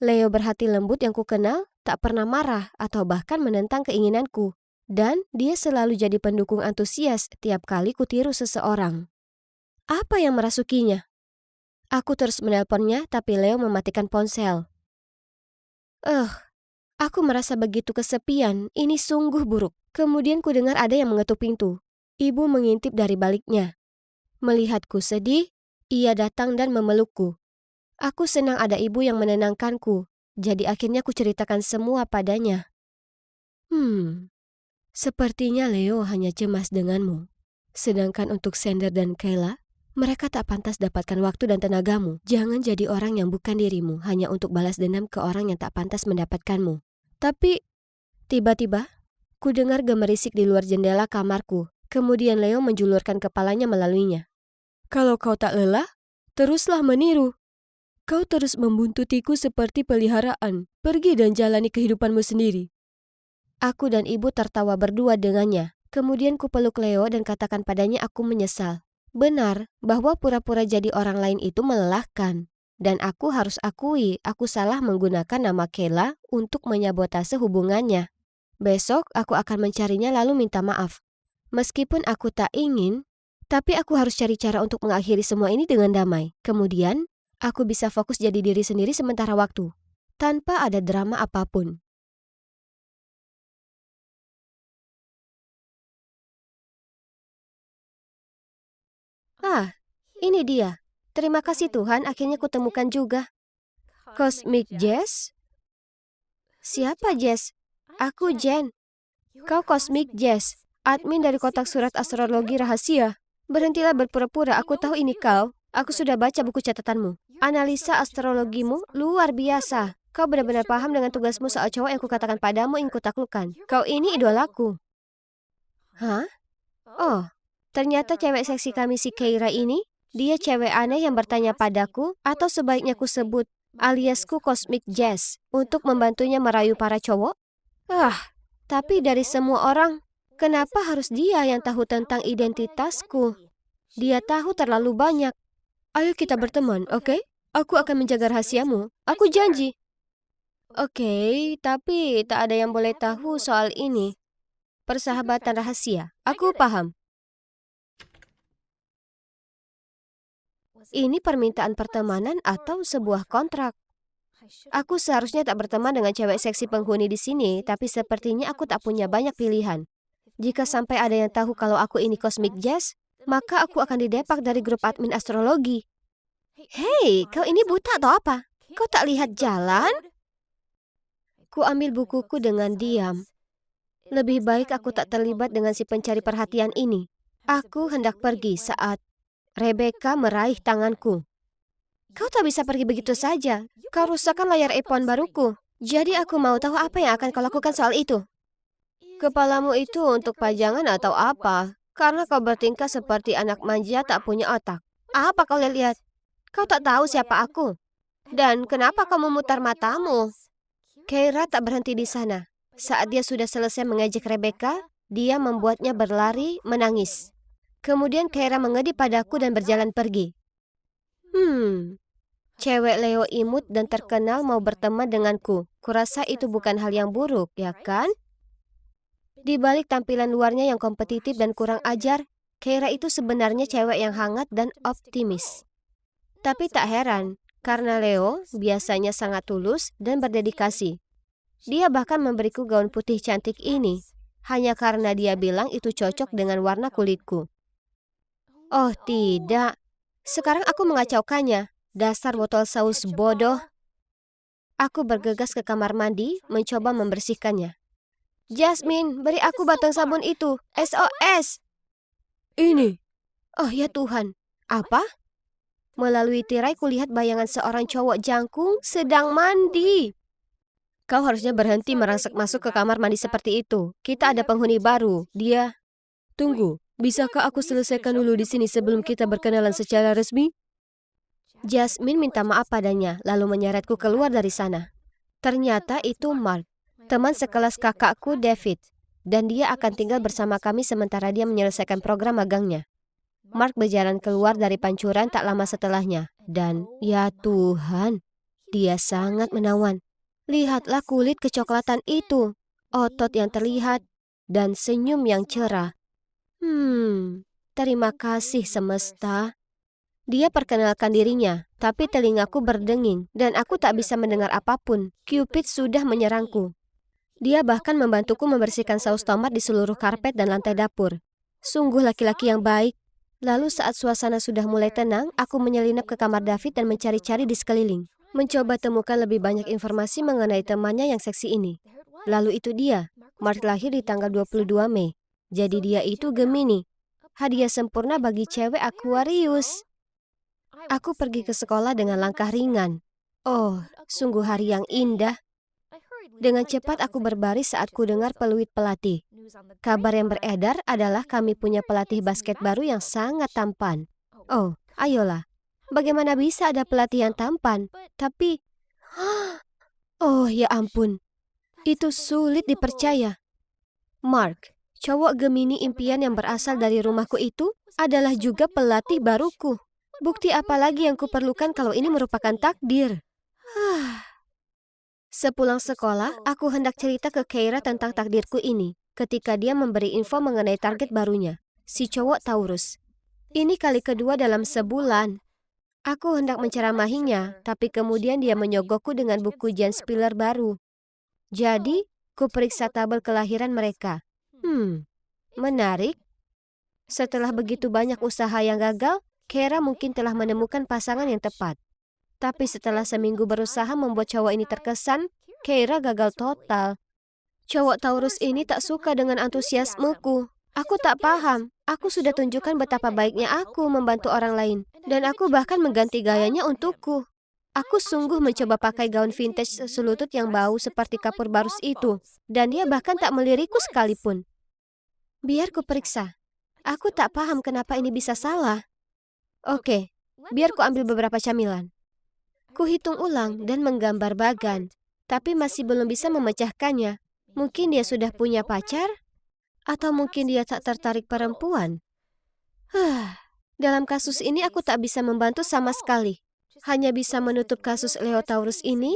Speaker 1: Leo berhati lembut yang kukenal tak pernah marah atau bahkan menentang keinginanku. Dan dia selalu jadi pendukung antusias tiap kali kutiru seseorang. Apa yang merasukinya? Aku terus menelponnya tapi Leo mematikan ponsel. Aku merasa begitu kesepian, ini sungguh buruk. Kemudian ku dengar ada yang mengetuk pintu. Ibu mengintip dari baliknya. Melihatku sedih, ia datang dan memelukku. Aku senang ada ibu yang menenangkanku, jadi akhirnya ku ceritakan semua padanya. Sepertinya Leo hanya cemas denganmu. Sedangkan untuk Sander dan Kayla, mereka tak pantas dapatkan waktu dan tenagamu. Jangan jadi orang yang bukan dirimu hanya untuk balas dendam ke orang yang tak pantas mendapatkanmu. Tapi, tiba-tiba, ku dengar gemerisik di luar jendela kamarku. Kemudian Leo menjulurkan kepalanya melaluinya. Kalau kau tak lelah, teruslah meniru. Kau terus membuntutiku seperti peliharaan. Pergi dan jalani kehidupanmu sendiri. Aku dan ibu tertawa berdua dengannya. Kemudian ku peluk Leo dan katakan padanya aku menyesal. Benar, bahwa pura-pura jadi orang lain itu melelahkan. Dan aku harus akui, aku salah menggunakan nama Kayla untuk menyabotase hubungannya. Besok aku akan mencarinya lalu minta maaf. Meskipun aku tak ingin, tapi aku harus cari cara untuk mengakhiri semua ini dengan damai. Kemudian, aku bisa fokus jadi diri sendiri sementara waktu, tanpa ada drama apapun. Ini dia. Terima kasih Tuhan, akhirnya kutemukan juga. Cosmic Jazz? Siapa Jazz? Aku Jen. Kau Cosmic Jazz, admin dari kotak surat astrologi rahasia. Berhentilah berpura-pura, aku tahu ini kau. Aku sudah baca buku catatanmu. Analisa astrologimu luar biasa. Kau benar-benar paham dengan tugasmu soal cowok yang kukatakan padamu ingin kutaklukkan. Kau ini idolaku. Hah? Oh, ternyata cewek seksi kami si Keira ini, dia cewek aneh yang bertanya padaku, atau sebaiknya ku sebut aliasku Cosmic Jazz, untuk membantunya merayu para cowok? Tapi dari semua orang, kenapa harus dia yang tahu tentang identitasku? Dia tahu terlalu banyak. Ayo kita berteman, oke? Aku akan menjaga rahasiamu. Aku janji. Oke, tapi tak ada yang boleh tahu soal ini. Persahabatan rahasia. Aku paham. Ini permintaan pertemanan atau sebuah kontrak? Aku seharusnya tak berteman dengan cewek seksi penghuni di sini, tapi sepertinya aku tak punya banyak pilihan. Jika sampai ada yang tahu kalau aku ini Cosmic Jazz, maka aku akan didepak dari grup admin astrologi. Hei, kau ini buta atau apa? Kau tak lihat jalan? Ku ambil bukuku dengan diam. Lebih baik aku tak terlibat dengan si pencari perhatian ini. Aku hendak pergi saat Rebecca meraih tanganku. Kau tak bisa pergi begitu saja. Kau rusakkan layar iPhone baruku. Jadi aku mau tahu apa yang akan kau lakukan soal itu. Kepalamu itu untuk pajangan atau apa? Karena kau bertingkah seperti anak manja tak punya otak. Apa kau lihat? Kau tak tahu siapa aku. Dan kenapa kau memutar matamu? Keira tak berhenti di sana. Saat dia sudah selesai mengejek Rebecca, dia membuatnya berlari, menangis. Kemudian Keira mengedip padaku dan berjalan pergi. Cewek Leo imut dan terkenal mau berteman denganku. Kurasa itu bukan hal yang buruk, ya kan? Di balik tampilan luarnya yang kompetitif dan kurang ajar, Keira itu sebenarnya cewek yang hangat dan optimis. Tapi tak heran, karena Leo biasanya sangat tulus dan berdedikasi. Dia bahkan memberiku gaun putih cantik ini, hanya karena dia bilang itu cocok dengan warna kulitku. Oh tidak, sekarang aku mengacaukannya. Dasar botol saus bodoh. Aku bergegas ke kamar mandi, mencoba membersihkannya. Jasmine, beri aku batang sabun itu. SOS! Ini. Oh ya Tuhan. Apa? Melalui tirai kulihat bayangan seorang cowok jangkung sedang mandi. Kau harusnya berhenti merangsek masuk ke kamar mandi seperti itu. Kita ada penghuni baru. Dia... Tunggu, bisakah aku selesaikan dulu di sini sebelum kita berkenalan secara resmi? Jasmine minta maaf padanya, lalu menyeretku keluar dari sana. Ternyata itu Mark, teman sekelas kakakku David. Dan dia akan tinggal bersama kami sementara dia menyelesaikan program magangnya. Mark berjalan keluar dari pancuran tak lama setelahnya. Dan, ya Tuhan, dia sangat menawan. Lihatlah kulit kecoklatan itu, otot yang terlihat, dan senyum yang cerah. Terima kasih semesta. Dia perkenalkan dirinya, tapi telingaku berdenging, dan aku tak bisa mendengar apapun. Cupid sudah menyerangku. Dia bahkan membantuku membersihkan saus tomat di seluruh karpet dan lantai dapur. Sungguh laki-laki yang baik. Lalu saat suasana sudah mulai tenang, aku menyelinap ke kamar David dan mencari-cari di sekeliling. Mencoba temukan lebih banyak informasi mengenai temannya yang seksi ini. Lalu itu dia, Mark lahir di tanggal 22 Mei. Jadi dia itu Gemini. Hadiah sempurna bagi cewek Aquarius. Aku pergi ke sekolah dengan langkah ringan. Oh, sungguh hari yang indah. Dengan cepat aku berbaris saat ku dengar peluit pelatih. Kabar yang beredar adalah kami punya pelatih basket baru yang sangat tampan. Oh, ayolah. Bagaimana bisa ada pelatih yang tampan? Tapi... Oh, ya ampun. Itu sulit dipercaya. Mark, cowok Gemini impian yang berasal dari rumahku itu adalah juga pelatih baruku. Bukti apa lagi yang kuperlukan kalau ini merupakan takdir? Sepulang sekolah, aku hendak cerita ke Keira tentang takdirku ini. Ketika dia memberi info mengenai target barunya, si cowok Taurus. Ini kali kedua dalam sebulan. Aku hendak menceramahinya, tapi kemudian dia menyogokku dengan buku Jan Spiller baru. Jadi, ku periksa tabel kelahiran mereka. Menarik. Setelah begitu banyak usaha yang gagal, Keira mungkin telah menemukan pasangan yang tepat. Tapi setelah seminggu berusaha membuat cowok ini terkesan, Keira gagal total. Cowok Taurus ini tak suka dengan antusiasmeku. Aku tak paham. Aku sudah tunjukkan betapa baiknya aku membantu orang lain. Dan aku bahkan mengganti gayanya untukku. Aku sungguh mencoba pakai gaun vintage selutut yang bau seperti kapur barus itu. Dan dia bahkan tak melirikku sekalipun. Biar ku periksa. Aku tak paham kenapa ini bisa salah. Oke, biar ku ambil beberapa camilan. Ku hitung ulang dan menggambar bagan, tapi masih belum bisa memecahkannya. Mungkin dia sudah punya pacar? Atau mungkin dia tak tertarik perempuan? Dalam kasus ini aku tak bisa membantu sama sekali. Hanya bisa menutup kasus Leo Taurus ini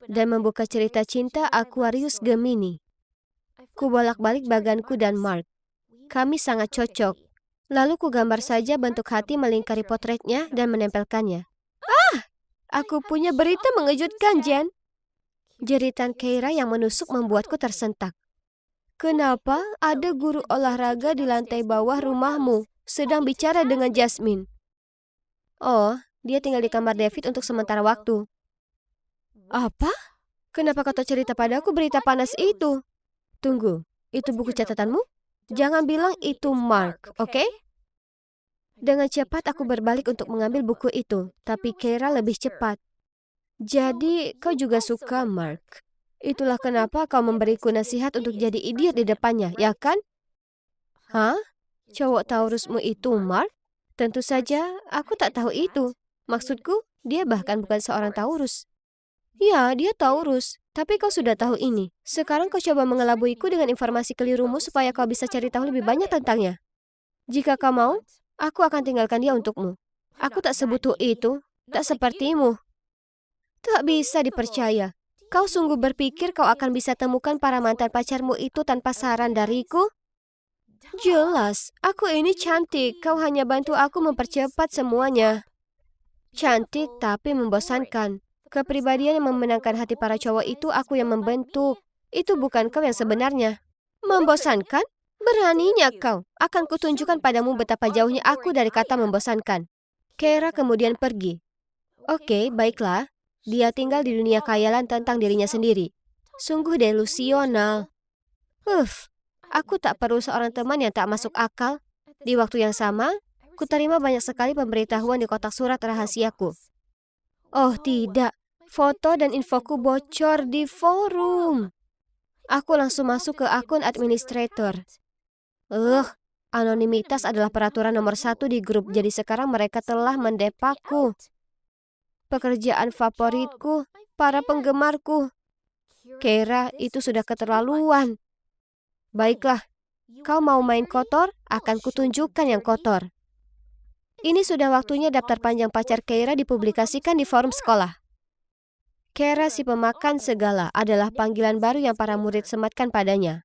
Speaker 1: dan membuka cerita cinta Aquarius Gemini. Ku bolak-balik baganku dan Mark. Kami sangat cocok. Lalu ku gambar saja bentuk hati melingkari potretnya dan menempelkannya. Aku punya berita mengejutkan, Jen. Jeritan Keira yang menusuk membuatku tersentak. Kenapa ada guru olahraga di lantai bawah rumahmu sedang bicara dengan Jasmine? Oh, dia tinggal di kamar David untuk sementara waktu. Apa? Kenapa kau tak cerita padaku berita panas itu? Tunggu, itu buku catatanmu? Jangan bilang itu Mark, oke? Dengan cepat aku berbalik untuk mengambil buku itu, tapi Keira lebih cepat. Jadi, kau juga suka Mark. Itulah kenapa kau memberiku nasihat untuk jadi idiot di depannya, ya kan? Hah? Cowok Taurusmu itu Mark? Tentu saja, aku tak tahu itu. Maksudku, dia bahkan bukan seorang Taurus. Ya, dia Taurus. Tapi kau sudah tahu ini. Sekarang kau coba mengelabuiku dengan informasi kelirumu supaya kau bisa cari tahu lebih banyak tentangnya. Jika kau mau, aku akan tinggalkan dia untukmu. Aku tak sebutuh itu, tak sepertimu. Tak bisa dipercaya. Kau sungguh berpikir kau akan bisa temukan para mantan pacarmu itu tanpa saran dariku? Jelas, aku ini cantik. Kau hanya bantu aku mempercepat semuanya. Cantik tapi membosankan. Kepribadian yang memenangkan hati para cowok itu aku yang membentuk. Itu bukan kau yang sebenarnya. Membosankan? Beraninya kau. Akan kutunjukkan padamu betapa jauhnya aku dari kata membosankan. Keira kemudian pergi. Oke, baiklah. Dia tinggal di dunia khayalan tentang dirinya sendiri. Sungguh delusional. Aku tak perlu seorang teman yang tak masuk akal. Di waktu yang sama, ku terima banyak sekali pemberitahuan di kotak surat rahasiaku. Oh tidak, Foto dan infoku bocor di forum. Aku langsung masuk ke akun administrator. Anonimitas adalah peraturan nomor 1 di grup, jadi sekarang mereka telah mendepakku. Pekerjaan favoritku, para penggemarku. Keira, itu sudah keterlaluan. Baiklah, kau mau main kotor? Akan kutunjukkan yang kotor. Ini sudah waktunya daftar panjang pacar Keira dipublikasikan di forum sekolah. Keira si pemakan segala adalah panggilan baru yang para murid sematkan padanya.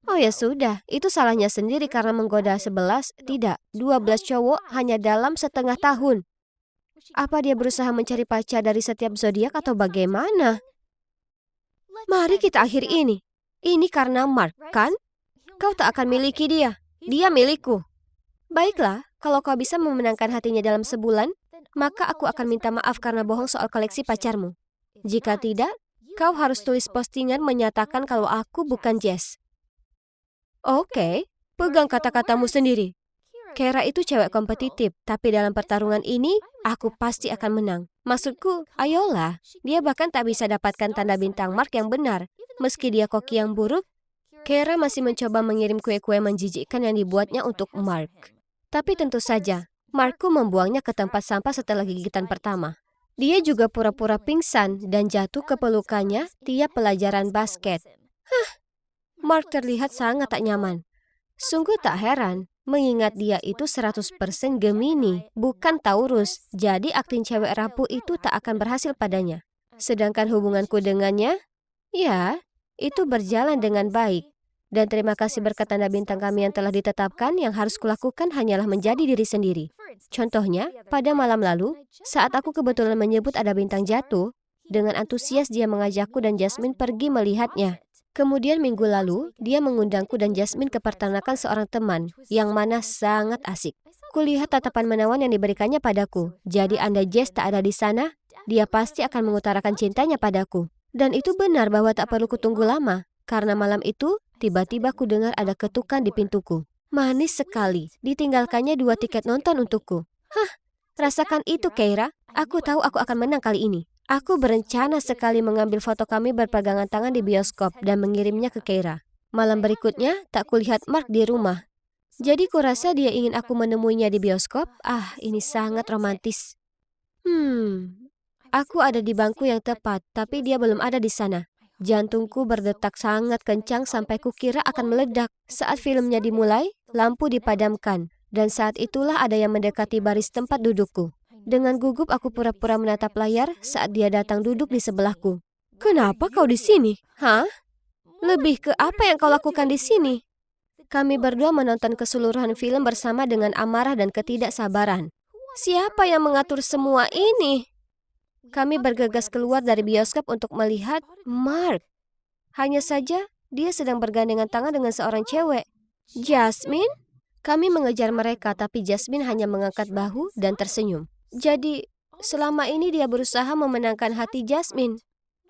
Speaker 1: Oh ya sudah, itu salahnya sendiri karena menggoda 11, tidak, 12 cowok hanya dalam setengah tahun. Apa dia berusaha mencari pacar dari setiap zodiak atau bagaimana? Mari kita akhiri ini. Ini karena Mark, kan? Kau tak akan miliki dia. Dia milikku. Baiklah, kalau kau bisa memenangkan hatinya dalam sebulan, maka aku akan minta maaf karena bohong soal koleksi pacarmu. Jika tidak, kau harus tulis postingan menyatakan kalau aku bukan Jess. Oke, pegang kata-katamu sendiri. Keira itu cewek kompetitif, tapi dalam pertarungan ini, aku pasti akan menang. Maksudku, ayolah. Dia bahkan tak bisa dapatkan tanda bintang Mark yang benar. Meski dia koki yang buruk, Keira masih mencoba mengirim kue-kue menjijikkan yang dibuatnya untuk Mark. Tapi tentu saja, Markku membuangnya ke tempat sampah setelah gigitan pertama. Dia juga pura-pura pingsan dan jatuh ke pelukannya tiap pelajaran basket. Mark terlihat sangat tak nyaman. Sungguh tak heran, mengingat dia itu 100% Gemini, bukan Taurus. Jadi akting cewek rapuh itu tak akan berhasil padanya. Sedangkan hubunganku dengannya, ya, itu berjalan dengan baik. Dan terima kasih berkat tanda bintang kami yang telah ditetapkan, yang harus kulakukan hanyalah menjadi diri sendiri. Contohnya, pada malam lalu, saat aku kebetulan menyebut ada bintang jatuh, dengan antusias dia mengajakku dan Jasmine pergi melihatnya. Kemudian minggu lalu, dia mengundangku dan Jasmine ke peternakan seorang teman, yang mana sangat asik. Kulihat tatapan menawan yang diberikannya padaku. Jadi andai Jess tak ada di sana, dia pasti akan mengutarakan cintanya padaku. Dan itu benar bahwa tak perlu kutunggu lama, karena malam itu, tiba-tiba ku dengar ada ketukan di pintuku. Manis sekali, ditinggalkannya 2 tiket nonton untukku. Rasakan itu Keira, aku tahu aku akan menang kali ini. Aku berencana sekali mengambil foto kami berpegangan tangan di bioskop dan mengirimnya ke Keira. Malam berikutnya, tak kulihat Mark di rumah. Jadi kurasa dia ingin aku menemuinya di bioskop. Ini sangat romantis. Aku ada di bangku yang tepat, tapi dia belum ada di sana. Jantungku berdetak sangat kencang sampai kukira akan meledak. Saat filmnya dimulai, lampu dipadamkan. Dan saat itulah ada yang mendekati baris tempat dudukku. Dengan gugup aku pura-pura menatap layar saat dia datang duduk di sebelahku. Kenapa kau di sini? Lebih ke apa yang kau lakukan di sini? Kami berdua menonton keseluruhan film bersama dengan amarah dan ketidaksabaran. Siapa yang mengatur semua ini? Kami bergegas keluar dari bioskop untuk melihat Mark. Hanya saja, dia sedang bergandengan tangan dengan seorang cewek. Jasmine? Kami mengejar mereka, tapi Jasmine hanya mengangkat bahu dan tersenyum. Jadi, selama ini dia berusaha memenangkan hati Jasmine,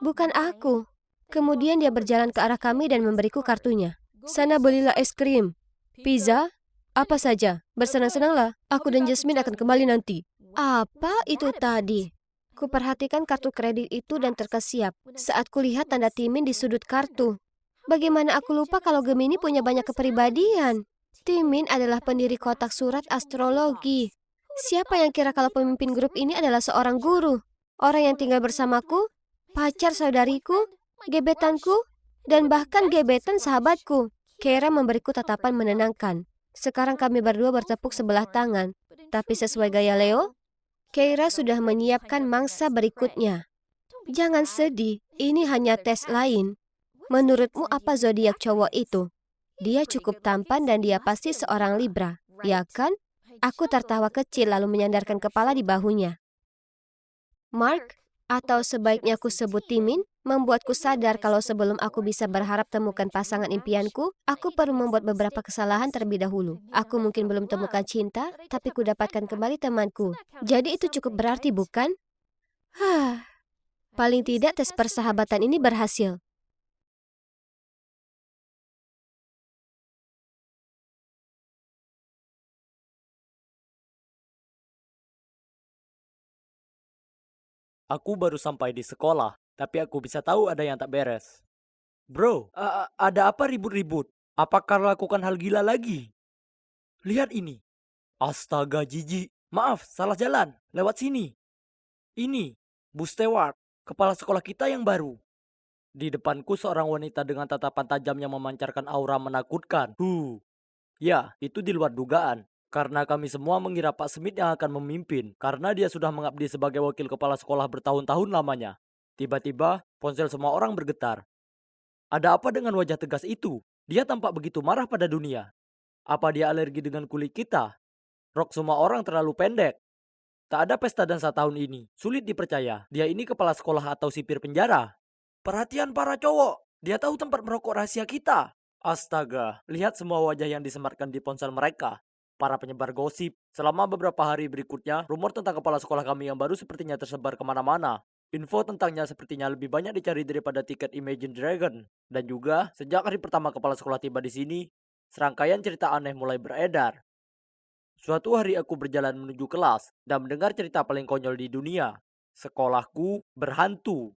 Speaker 1: bukan aku. Kemudian dia berjalan ke arah kami dan memberiku kartunya. Sana belilah es krim, pizza, apa saja. Bersenang-senanglah, aku dan Jasmine akan kembali nanti. Apa itu tadi? Kuperhatikan kartu kredit itu dan terkesiap saat kulihat tanda Timin di sudut kartu. Bagaimana aku lupa kalau Gemini punya banyak kepribadian? Timin adalah pendiri kotak surat astrologi. Siapa yang kira kalau pemimpin grup ini adalah seorang guru? Orang yang tinggal bersamaku, pacar saudariku, gebetanku, dan bahkan gebetan sahabatku. Keira memberiku tatapan menenangkan. Sekarang kami berdua bertepuk sebelah tangan. Tapi sesuai gaya Leo, Keira sudah menyiapkan mangsa berikutnya. Jangan sedih, ini hanya tes lain. Menurutmu apa zodiak cowok itu? Dia cukup tampan dan dia pasti seorang Libra, ya kan? Aku tertawa kecil lalu menyandarkan kepala di bahunya. Mark, atau sebaiknya aku sebut Timin, membuatku sadar kalau sebelum aku bisa berharap temukan pasangan impianku, aku perlu membuat beberapa kesalahan terlebih dahulu. Aku mungkin belum temukan cinta, tapi ku dapatkan kembali temanku. Jadi itu cukup berarti, bukan? Paling tidak tes persahabatan ini berhasil.
Speaker 2: Aku baru sampai di sekolah, tapi aku bisa tahu ada yang tak beres. Bro, ada apa ribut-ribut? Apakah lakukan hal gila lagi? Lihat ini. Astaga jijik. Maaf, salah jalan. Lewat sini. Ini, Bu Stewart, kepala sekolah kita yang baru. Di depanku seorang wanita dengan tatapan tajam yang memancarkan aura menakutkan. Ya, itu di luar dugaan. Karena kami semua mengira Pak Smith yang akan memimpin, karena dia sudah mengabdi sebagai wakil kepala sekolah bertahun-tahun lamanya. Tiba-tiba, ponsel semua orang bergetar. Ada apa dengan wajah tegas itu? Dia tampak begitu marah pada dunia. Apa dia alergi dengan kulit kita? Rok semua orang terlalu pendek. Tak ada pesta dansa tahun ini. Sulit dipercaya. Dia ini kepala sekolah atau sipir penjara. Perhatian para cowok. Dia tahu tempat merokok rahasia kita. Astaga, lihat semua wajah yang disematkan di ponsel mereka. Para penyebar gosip. Selama beberapa hari berikutnya, rumor tentang kepala sekolah kami yang baru sepertinya tersebar kemana-mana. Info tentangnya sepertinya lebih banyak dicari daripada tiket Imagine Dragon. Dan juga, sejak hari pertama kepala sekolah tiba di sini, serangkaian cerita aneh mulai beredar. Suatu hari aku berjalan menuju kelas dan mendengar cerita paling konyol di dunia. Sekolahku berhantu.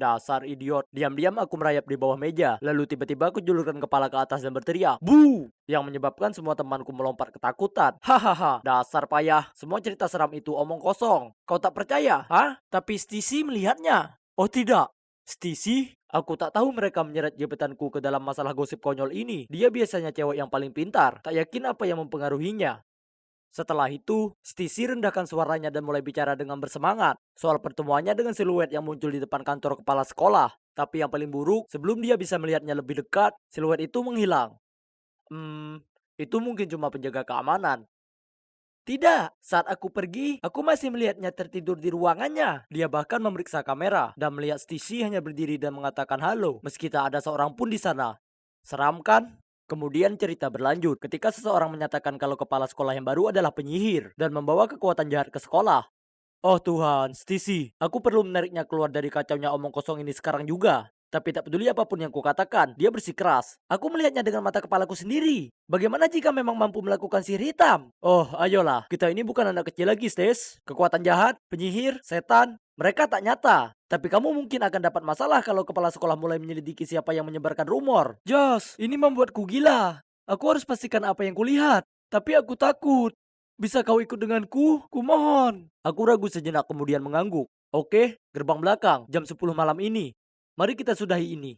Speaker 2: Dasar idiot. Diam-diam aku merayap di bawah meja. Lalu tiba-tiba aku julurkan kepala ke atas dan berteriak, "Bu!" Yang menyebabkan semua temanku melompat ketakutan. Hahaha, dasar payah. Semua cerita seram itu omong kosong. Kau tak percaya? Hah? Tapi Stacy melihatnya. Oh tidak. Stacy? Aku tak tahu mereka menyeret gebetanku ke dalam masalah gosip konyol ini. Dia biasanya cewek yang paling pintar. Tak yakin apa yang mempengaruhinya. Setelah itu, Stacy rendahkan suaranya dan mulai bicara dengan bersemangat soal pertemuannya dengan siluet yang muncul di depan kantor kepala sekolah. Tapi yang paling buruk, sebelum dia bisa melihatnya lebih dekat, siluet itu menghilang. Itu mungkin cuma penjaga keamanan. Tidak, saat aku pergi, aku masih melihatnya tertidur di ruangannya. Dia bahkan memeriksa kamera dan melihat Stacy hanya berdiri dan mengatakan halo, meski tak ada seorang pun di sana. Seram kan? Kemudian cerita berlanjut ketika seseorang menyatakan kalau kepala sekolah yang baru adalah penyihir dan membawa kekuatan jahat ke sekolah. Oh Tuhan, Stacy, aku perlu menariknya keluar dari kacaunya omong kosong ini sekarang juga. Tapi tak peduli apapun yang kukatakan, dia bersikeras. Aku melihatnya dengan mata kepalaku sendiri. Bagaimana jika memang mampu melakukan sihir hitam? Oh, ayolah, kita ini bukan anak kecil lagi, Stace. Kekuatan jahat, penyihir, setan, mereka tak nyata. Tapi kamu mungkin akan dapat masalah kalau kepala sekolah mulai menyelidiki siapa yang menyebarkan rumor. Josh, ini membuatku gila. Aku harus pastikan apa yang kulihat. Tapi aku takut. Bisa kau ikut denganku? Kumohon. Aku ragu sejenak kemudian mengangguk. Oke, gerbang belakang, jam 10 malam ini. Mari kita sudahi ini.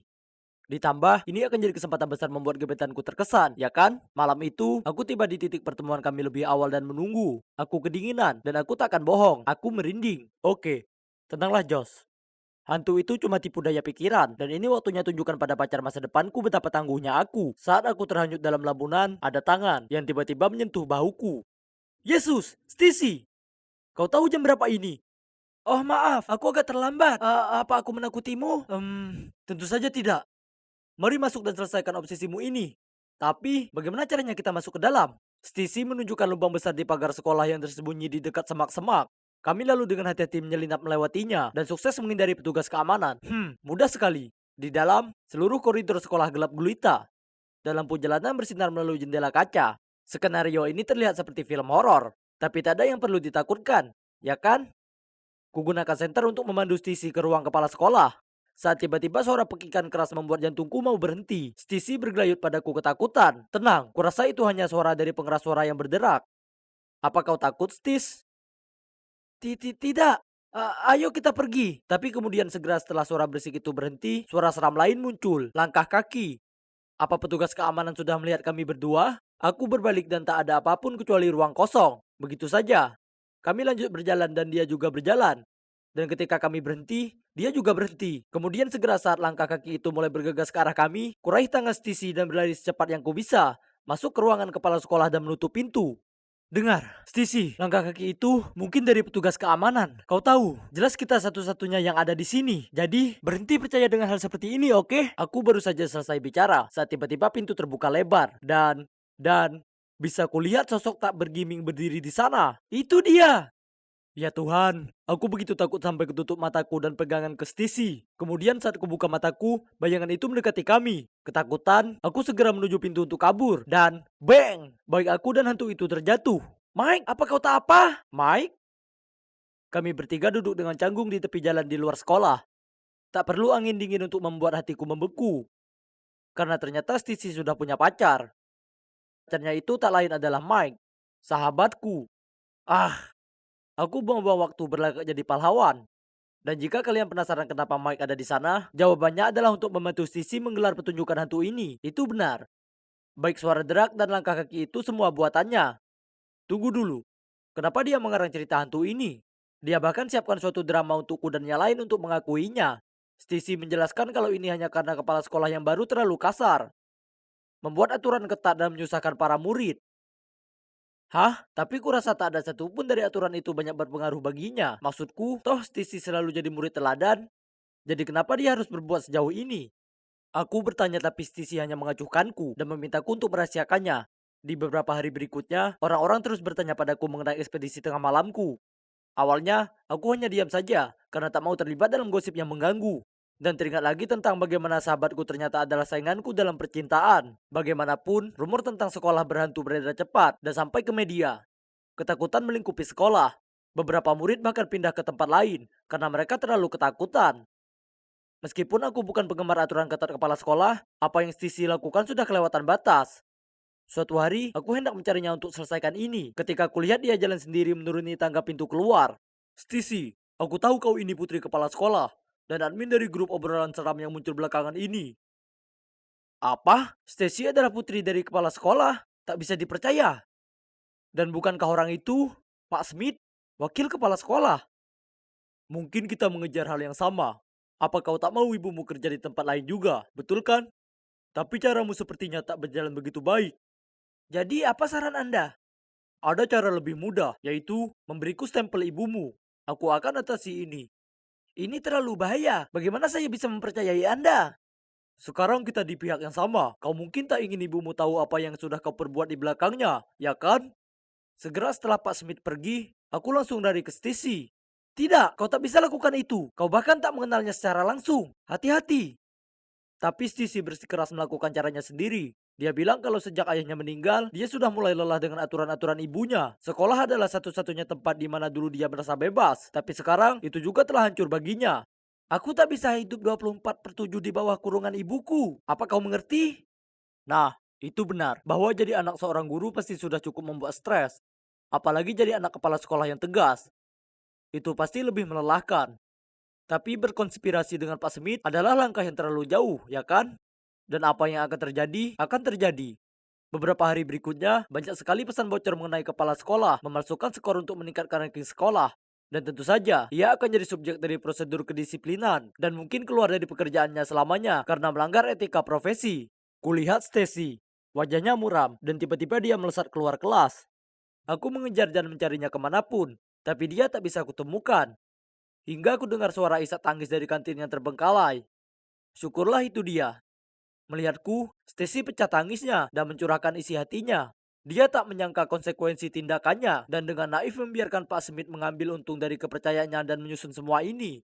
Speaker 2: Ditambah, ini akan jadi kesempatan besar membuat gebetanku terkesan, ya kan? Malam itu, aku tiba di titik pertemuan kami lebih awal dan menunggu. Aku kedinginan, dan aku tak akan bohong. Aku merinding. Oke, tenanglah Josh. Hantu itu cuma tipu daya pikiran, dan ini waktunya tunjukkan pada pacar masa depanku betapa tangguhnya aku. Saat aku terhanyut dalam lamunan, ada tangan yang tiba-tiba menyentuh bahuku. Yesus, Stacy, kau tahu jam berapa ini? Oh maaf, aku agak terlambat. Apa aku menakutimu? Tentu saja tidak. Mari masuk dan selesaikan obsesimu ini. Tapi, bagaimana caranya kita masuk ke dalam? Stacy menunjukkan lubang besar di pagar sekolah yang tersembunyi di dekat semak-semak. Kami lalu dengan hati-hati menyelinap melewatinya dan sukses menghindari petugas keamanan. Mudah sekali. Di dalam, seluruh koridor sekolah gelap gulita dan lampu jalanan bersinar melalui jendela kaca. Skenario ini terlihat seperti film horor, tapi tak ada yang perlu ditakutkan, ya kan? Kugunakan senter untuk memandu Stacy ke ruang kepala sekolah. Saat tiba-tiba suara pekikan keras membuat jantungku mau berhenti. Stacy bergelayut padaku ketakutan. Tenang, kurasa itu hanya suara dari pengeras suara yang berderak. Apa kau takut, Stis? Tidak. Ayo kita pergi. Tapi kemudian segera setelah suara berisik itu berhenti, suara seram lain muncul. Langkah kaki. Apa petugas keamanan sudah melihat kami berdua? Aku berbalik dan tak ada apapun kecuali ruang kosong. Begitu saja. Kami lanjut berjalan dan dia juga berjalan. Dan ketika kami berhenti, dia juga berhenti. Kemudian segera saat langkah kaki itu mulai bergegas ke arah kami, kuraih tangan Stacy dan berlari secepat yang kubisa. Masuk ke ruangan kepala sekolah dan menutup pintu. Dengar, Stacy, langkah kaki itu mungkin dari petugas keamanan. Kau tahu, jelas kita satu-satunya yang ada di sini. Jadi, berhenti percaya dengan hal seperti ini, oke? Aku baru saja selesai bicara saat tiba-tiba pintu terbuka lebar. Dan, bisa kulihat sosok tak bergiming berdiri di sana. Itu dia! Ya Tuhan, aku begitu takut sampai ketutup mataku dan pegangan ke Stacy. Kemudian saat kubuka mataku, bayangan itu mendekati kami. Ketakutan, aku segera menuju pintu untuk kabur. Dan, bang! Baik aku dan hantu itu terjatuh. Mike, apa kau tak apa? Mike? Kami bertiga duduk dengan canggung di tepi jalan di luar sekolah. Tak perlu angin dingin untuk membuat hatiku membeku. Karena ternyata Stacy sudah punya pacar. Pacarnya itu tak lain adalah Mike, sahabatku. Ah, aku buang-buang waktu berlagak jadi pahlawan. Dan jika kalian penasaran kenapa Mike ada di sana, jawabannya adalah untuk membantu Stacy menggelar pertunjukan hantu ini. Itu benar. Baik suara derak dan langkah kaki itu semua buatannya. Tunggu dulu. Kenapa dia mengarang cerita hantu ini? Dia bahkan siapkan suatu drama untukku dan yang lain untuk mengakuinya. Stacy menjelaskan kalau ini hanya karena kepala sekolah yang baru terlalu kasar. Membuat aturan ketat dan menyusahkan para murid. Hah? Tapi kurasa tak ada satupun dari aturan itu banyak berpengaruh baginya. Maksudku, toh Stacy selalu jadi murid teladan. Jadi kenapa dia harus berbuat sejauh ini? Aku bertanya tapi Stacy hanya mengacuhkanku dan memintaku untuk merahasiakannya. Di beberapa hari berikutnya, orang-orang terus bertanya padaku mengenai ekspedisi tengah malamku. Awalnya, aku hanya diam saja karena tak mau terlibat dalam gosip yang mengganggu. Dan teringat lagi tentang bagaimana sahabatku ternyata adalah sainganku dalam percintaan. Bagaimanapun, rumor tentang sekolah berhantu beredar cepat dan sampai ke media. Ketakutan melingkupi sekolah. Beberapa murid bahkan pindah ke tempat lain karena mereka terlalu ketakutan. Meskipun aku bukan penggemar aturan ketat kepala sekolah, apa yang Stacy lakukan sudah kelewatan batas. Suatu hari, aku hendak mencarinya untuk selesaikan ini ketika aku lihat dia jalan sendiri menuruni tangga pintu keluar. Stacy, aku tahu kau ini putri kepala sekolah dan admin dari grup obrolan seram yang muncul belakangan ini. Apa? Stacy adalah putri dari kepala sekolah? Tak bisa dipercaya. Dan bukankah orang itu, Pak Smith, wakil kepala sekolah? Mungkin kita mengejar hal yang sama. Apa kau tak mau ibumu kerja di tempat lain juga, betul kan? Tapi caramu sepertinya tak berjalan begitu baik. Jadi apa saran Anda? Ada cara lebih mudah, yaitu memberiku stempel ibumu. Aku akan atasi ini. Ini terlalu bahaya. Bagaimana saya bisa mempercayai Anda? Sekarang kita di pihak yang sama. Kau mungkin tak ingin ibumu tahu apa yang sudah kau perbuat di belakangnya, ya kan? Segera setelah Pak Smith pergi, aku langsung lari ke Stacy. Tidak, kau tak bisa lakukan itu. Kau bahkan tak mengenalnya secara langsung. Hati-hati. Tapi Stacy bersikeras melakukan caranya sendiri. Dia bilang kalau sejak ayahnya meninggal, dia sudah mulai lelah dengan aturan-aturan ibunya. Sekolah adalah satu-satunya tempat di mana dulu dia merasa bebas. Tapi sekarang, itu juga telah hancur baginya. Aku tak bisa hidup 24/7 di bawah kurungan ibuku. Apa kau mengerti? Nah, itu benar. Bahwa jadi anak seorang guru pasti sudah cukup membuat stres. Apalagi jadi anak kepala sekolah yang tegas. Itu pasti lebih melelahkan. Tapi berkonspirasi dengan Pak Smith adalah langkah yang terlalu jauh, ya kan? Dan apa yang akan terjadi. Beberapa hari berikutnya, banyak sekali pesan bocor mengenai kepala sekolah memasukkan skor untuk meningkatkan ranking sekolah. Dan tentu saja, ia akan jadi subjek dari prosedur kedisiplinan dan mungkin keluar dari pekerjaannya selamanya karena melanggar etika profesi. Kulihat Stacy, wajahnya muram dan tiba-tiba dia melesat keluar kelas. Aku mengejar dan mencarinya kemanapun, tapi dia tak bisa kutemukan. Hingga aku dengar suara isak tangis dari kantin yang terbengkalai. Syukurlah itu dia. Melihatku, Stacy pecah tangisnya dan mencurahkan isi hatinya. Dia tak menyangka konsekuensi tindakannya dan dengan naif membiarkan Pak Smith mengambil untung dari kepercayaannya dan menyusun semua ini.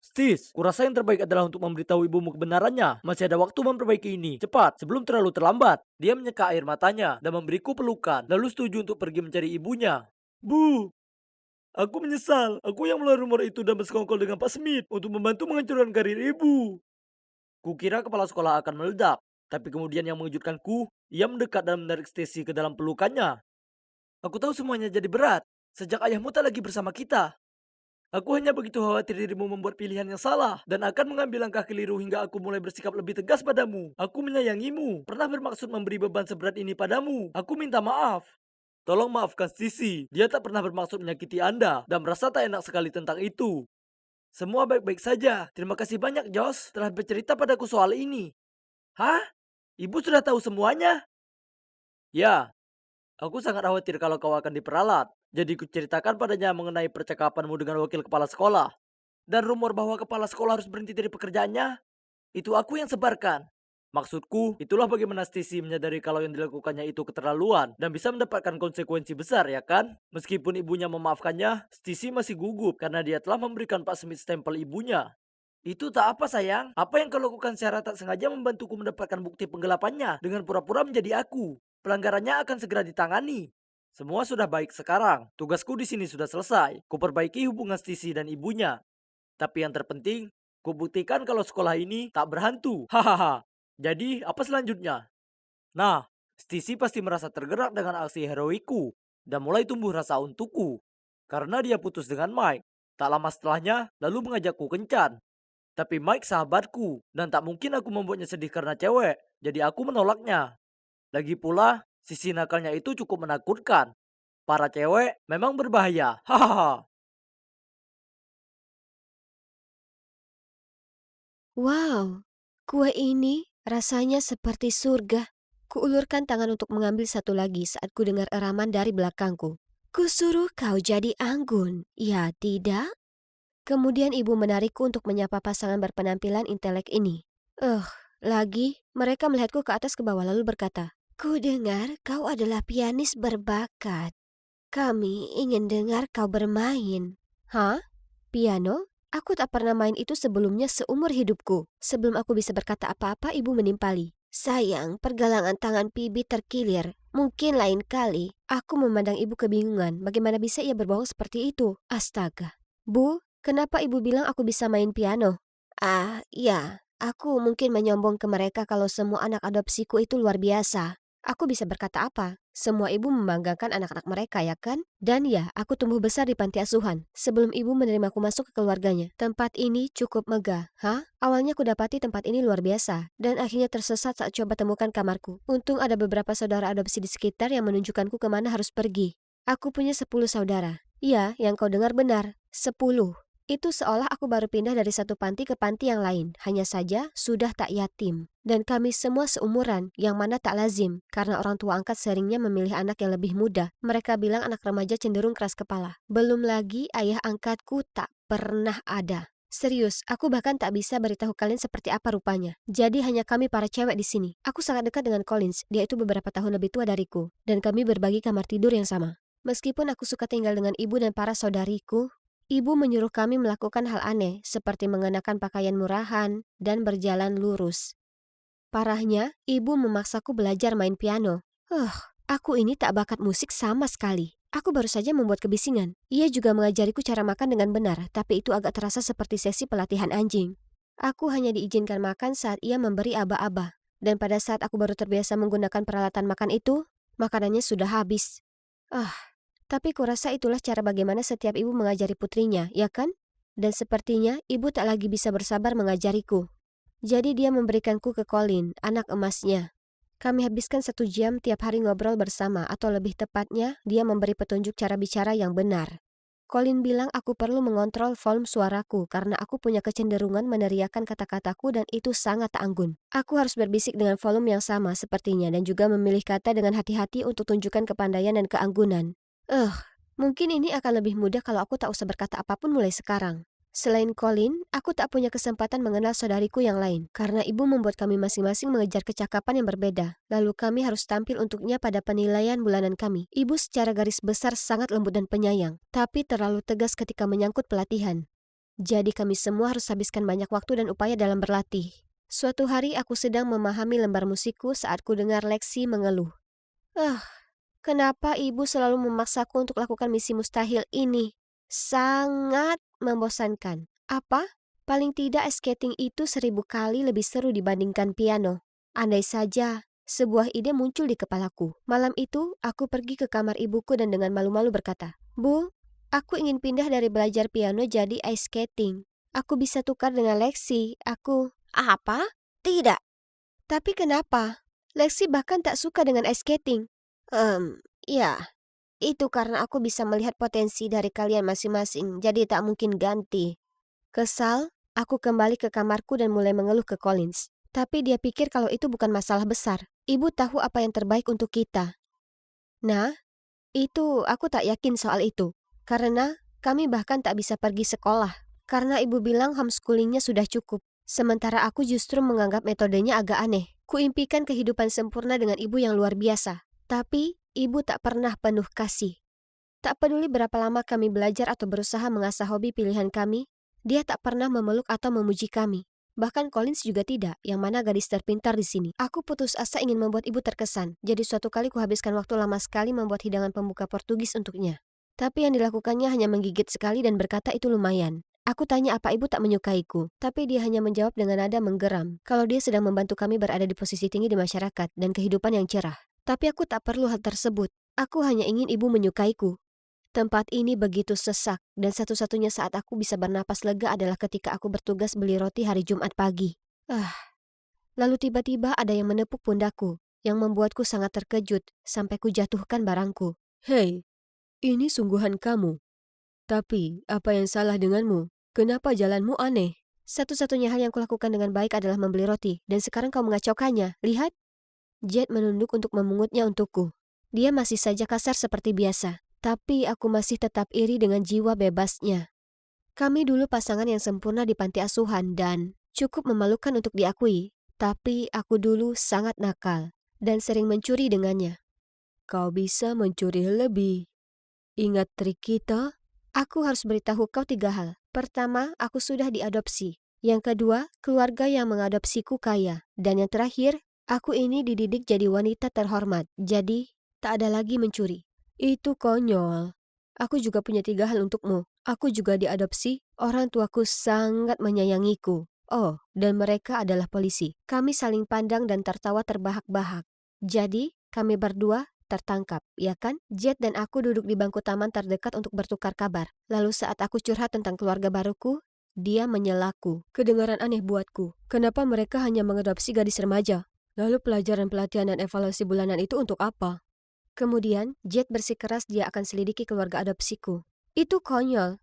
Speaker 2: Stis, kurasa yang terbaik adalah untuk memberitahu ibumu kebenarannya. Masih ada waktu memperbaiki ini. Cepat, sebelum terlalu terlambat. Dia menyeka air matanya dan memberiku pelukan, lalu setuju untuk pergi mencari ibunya. Bu, aku menyesal. Aku yang mulai rumor itu dan bersekongkol dengan Pak Smith untuk membantu menghancurkan karir ibu. Kukira kepala sekolah akan meledak, tapi kemudian yang mengejutkanku, ia mendekat dan menarik Stacy ke dalam pelukannya. Aku tahu semuanya jadi berat, sejak ayahmu tak lagi bersama kita. Aku hanya begitu khawatir dirimu membuat pilihan yang salah dan akan mengambil langkah keliru hingga aku mulai bersikap lebih tegas padamu. Aku menyayangimu, pernah bermaksud memberi beban seberat ini padamu. Aku minta maaf. Tolong maafkan Sisi, dia tak pernah bermaksud menyakiti Anda dan merasa tak enak sekali tentang itu. Semua baik-baik saja. Terima kasih banyak, Josh, telah bercerita padaku soal ini. Hah? Ibu sudah tahu semuanya? Ya, aku sangat khawatir kalau kau akan diperalat. Jadi kuceritakan padanya mengenai percakapanmu dengan wakil kepala sekolah. Dan rumor bahwa kepala sekolah harus berhenti dari pekerjaannya, itu aku yang sebarkan. Maksudku, itulah bagaimana Stacy menyadari kalau yang dilakukannya itu keterlaluan dan bisa mendapatkan konsekuensi besar, ya kan? Meskipun ibunya memaafkannya, Stacy masih gugup karena dia telah memberikan Pak Smith stempel ibunya. Itu tak apa sayang, apa yang kau lakukan secara tak sengaja membantuku mendapatkan bukti penggelapannya dengan pura-pura menjadi aku. Pelanggarannya akan segera ditangani. Semua sudah baik sekarang. Tugasku di sini sudah selesai. Kuperbaiki hubungan Stisi dan ibunya. Tapi yang terpenting, kubuktikan kalau sekolah ini tak berhantu. Hahaha. Jadi, apa selanjutnya? Nah, Stisi pasti merasa tergerak dengan aksi heroiku dan mulai tumbuh rasa untukku. Karena dia putus dengan Mike. Tak lama setelahnya, lalu mengajakku kencan. Tapi Mike sahabatku, dan tak mungkin aku membuatnya sedih karena cewek. Jadi aku menolaknya. Lagi pula, sisi nakalnya itu cukup menakutkan. Para cewek memang berbahaya. Hahaha.
Speaker 1: Wow, kue ini rasanya seperti surga. Kuulurkan tangan untuk mengambil satu lagi saat ku dengar eraman dari belakangku. Kusuruh kau jadi anggun, ya tidak? Kemudian ibu menarikku untuk menyapa pasangan berpenampilan intelek ini. Lagi mereka melihatku ke atas ke bawah lalu berkata, "Ku dengar kau adalah pianis berbakat. Kami ingin dengar kau bermain." Hah? Piano? Aku tak pernah main itu sebelumnya seumur hidupku. Sebelum aku bisa berkata apa-apa, ibu menimpali. Sayang, pergelangan tangan Pibi terkilir. Mungkin lain kali. Aku memandang ibu kebingungan. Bagaimana bisa ia berbohong seperti itu? Astaga. Bu, kenapa ibu bilang aku bisa main piano? Ya. Aku mungkin menyombong ke mereka kalau semua anak adopsiku itu luar biasa. Aku bisa berkata apa? Semua ibu membanggakan anak-anak mereka, ya kan? Dan ya, aku tumbuh besar di panti asuhan. Sebelum ibu menerimaku masuk ke keluarganya. Tempat ini cukup megah. Hah? Awalnya aku dapati tempat ini luar biasa. Dan akhirnya tersesat saat coba temukan kamarku. Untung ada beberapa saudara adopsi di sekitar yang menunjukkanku kemana harus pergi. Aku punya 10 saudara. Ya, yang kau dengar benar. 10. Itu seolah aku baru pindah dari satu panti ke panti yang lain. Hanya saja sudah tak yatim. Dan kami semua seumuran, yang mana tak lazim. Karena orang tua angkat seringnya memilih anak yang lebih muda. Mereka bilang anak remaja cenderung keras kepala. Belum lagi ayah angkatku tak pernah ada. Serius, aku bahkan tak bisa beritahu kalian seperti apa rupanya. Jadi hanya kami para cewek di sini. Aku sangat dekat dengan Collins, dia itu beberapa tahun lebih tua dariku. Dan kami berbagi kamar tidur yang sama. Meskipun aku suka tinggal dengan ibu dan para saudariku, ibu menyuruh kami melakukan hal aneh seperti mengenakan pakaian murahan dan berjalan lurus. Parahnya, ibu memaksaku belajar main piano. Aku ini tak bakat musik sama sekali. Aku baru saja membuat kebisingan. Ia juga mengajariku cara makan dengan benar, tapi itu agak terasa seperti sesi pelatihan anjing. Aku hanya diizinkan makan saat ia memberi aba-aba. Dan pada saat aku baru terbiasa menggunakan peralatan makan itu, makanannya sudah habis. Tapi kurasa itulah cara bagaimana setiap ibu mengajari putrinya, ya kan? Dan sepertinya ibu tak lagi bisa bersabar mengajariku. Jadi dia memberikanku ke Colin, anak emasnya. Kami habiskan 1 jam tiap hari ngobrol bersama, atau lebih tepatnya, dia memberi petunjuk cara bicara yang benar. Colin bilang aku perlu mengontrol volume suaraku karena aku punya kecenderungan meneriakkan kata-kataku dan itu sangat tak anggun. Aku harus berbisik dengan volume yang sama sepertinya dan juga memilih kata dengan hati-hati untuk tunjukkan kepandaian dan keanggunan. Mungkin ini akan lebih mudah kalau aku tak usah berkata apapun mulai sekarang. Selain Colin, aku tak punya kesempatan mengenal saudariku yang lain, karena ibu membuat kami masing-masing mengejar kecakapan yang berbeda. Lalu kami harus tampil untuknya pada penilaian bulanan kami. Ibu secara garis besar sangat lembut dan penyayang, tapi terlalu tegas ketika menyangkut pelatihan. Jadi kami semua harus habiskan banyak waktu dan upaya dalam berlatih. Suatu hari aku sedang memahami lembar musikku saat ku dengar Lexi mengeluh. Kenapa ibu selalu memaksaku untuk lakukan misi mustahil ini? Sangat membosankan. Apa? Paling tidak ice skating itu 1000 kali lebih seru dibandingkan piano. Andai saja sebuah ide muncul di kepalaku. Malam itu, aku pergi ke kamar ibuku dan dengan malu-malu berkata, "Bu, aku ingin pindah dari belajar piano jadi ice skating. Aku bisa tukar dengan Lexi. Apa? Tidak. Tapi kenapa? Lexi bahkan tak suka dengan ice skating. Ya, itu karena aku bisa melihat potensi dari kalian masing-masing, jadi tak mungkin ganti." Kesal, aku kembali ke kamarku dan mulai mengeluh ke Collins. Tapi dia pikir kalau itu bukan masalah besar. Ibu tahu apa yang terbaik untuk kita. Nah, itu aku tak yakin soal itu. Karena kami bahkan tak bisa pergi sekolah. Karena ibu bilang homeschoolingnya sudah cukup. Sementara aku justru menganggap metodenya agak aneh. Kuimpikan kehidupan sempurna dengan ibu yang luar biasa. Tapi ibu tak pernah penuh kasih. Tak peduli berapa lama kami belajar atau berusaha mengasah hobi pilihan kami, dia tak pernah memeluk atau memuji kami. Bahkan Collins juga tidak, yang mana gadis terpintar di sini. Aku putus asa ingin membuat ibu terkesan. Jadi suatu kali kuhabiskan waktu lama sekali membuat hidangan pembuka Portugis untuknya. Tapi yang dilakukannya hanya menggigit sekali dan berkata itu lumayan. Aku tanya apa ibu tak menyukaiku, tapi dia hanya menjawab dengan nada menggeram kalau dia sedang membantu kami berada di posisi tinggi di masyarakat dan kehidupan yang cerah. Tapi aku tak perlu hal tersebut. Aku hanya ingin ibu menyukaiku. Tempat ini begitu sesak, dan satu-satunya saat aku bisa bernapas lega adalah ketika aku bertugas beli roti hari Jumat pagi. Lalu tiba-tiba ada yang menepuk pundakku, yang membuatku sangat terkejut sampai ku jatuhkan barangku. Hei, ini sungguhan kamu. Tapi, apa yang salah denganmu? Kenapa jalanmu aneh? Satu-satunya hal yang kulakukan dengan baik adalah membeli roti, dan sekarang kau mengacaukannya. Lihat. Jet menunduk untuk memungutnya untukku. Dia masih saja kasar seperti biasa, tapi aku masih tetap iri dengan jiwa bebasnya. Kami dulu pasangan yang sempurna di panti asuhan dan cukup memalukan untuk diakui, tapi aku dulu sangat nakal dan sering mencuri dengannya. Kau bisa mencuri lebih. Ingat trik kita? Aku harus beritahu kau 3 hal. Pertama, aku sudah diadopsi. Yang kedua, keluarga yang mengadopsiku kaya. Dan yang terakhir, aku ini dididik jadi wanita terhormat. Jadi, tak ada lagi mencuri. Itu konyol. Aku juga punya 3 hal untukmu. Aku juga diadopsi. Orang tuaku sangat menyayangiku. Oh, dan mereka adalah polisi. Kami saling pandang dan tertawa terbahak-bahak. Jadi, kami berdua tertangkap, ya kan? Jet dan aku duduk di bangku taman terdekat untuk bertukar kabar. Lalu saat aku curhat tentang keluarga baruku, dia menyelaku. Kedengaran aneh buatku. Kenapa mereka hanya mengadopsi gadis remaja? Lalu pelajaran pelatihan dan evaluasi bulanan itu untuk apa? Kemudian, Jet bersikeras dia akan selidiki keluarga adopsiku. Itu konyol.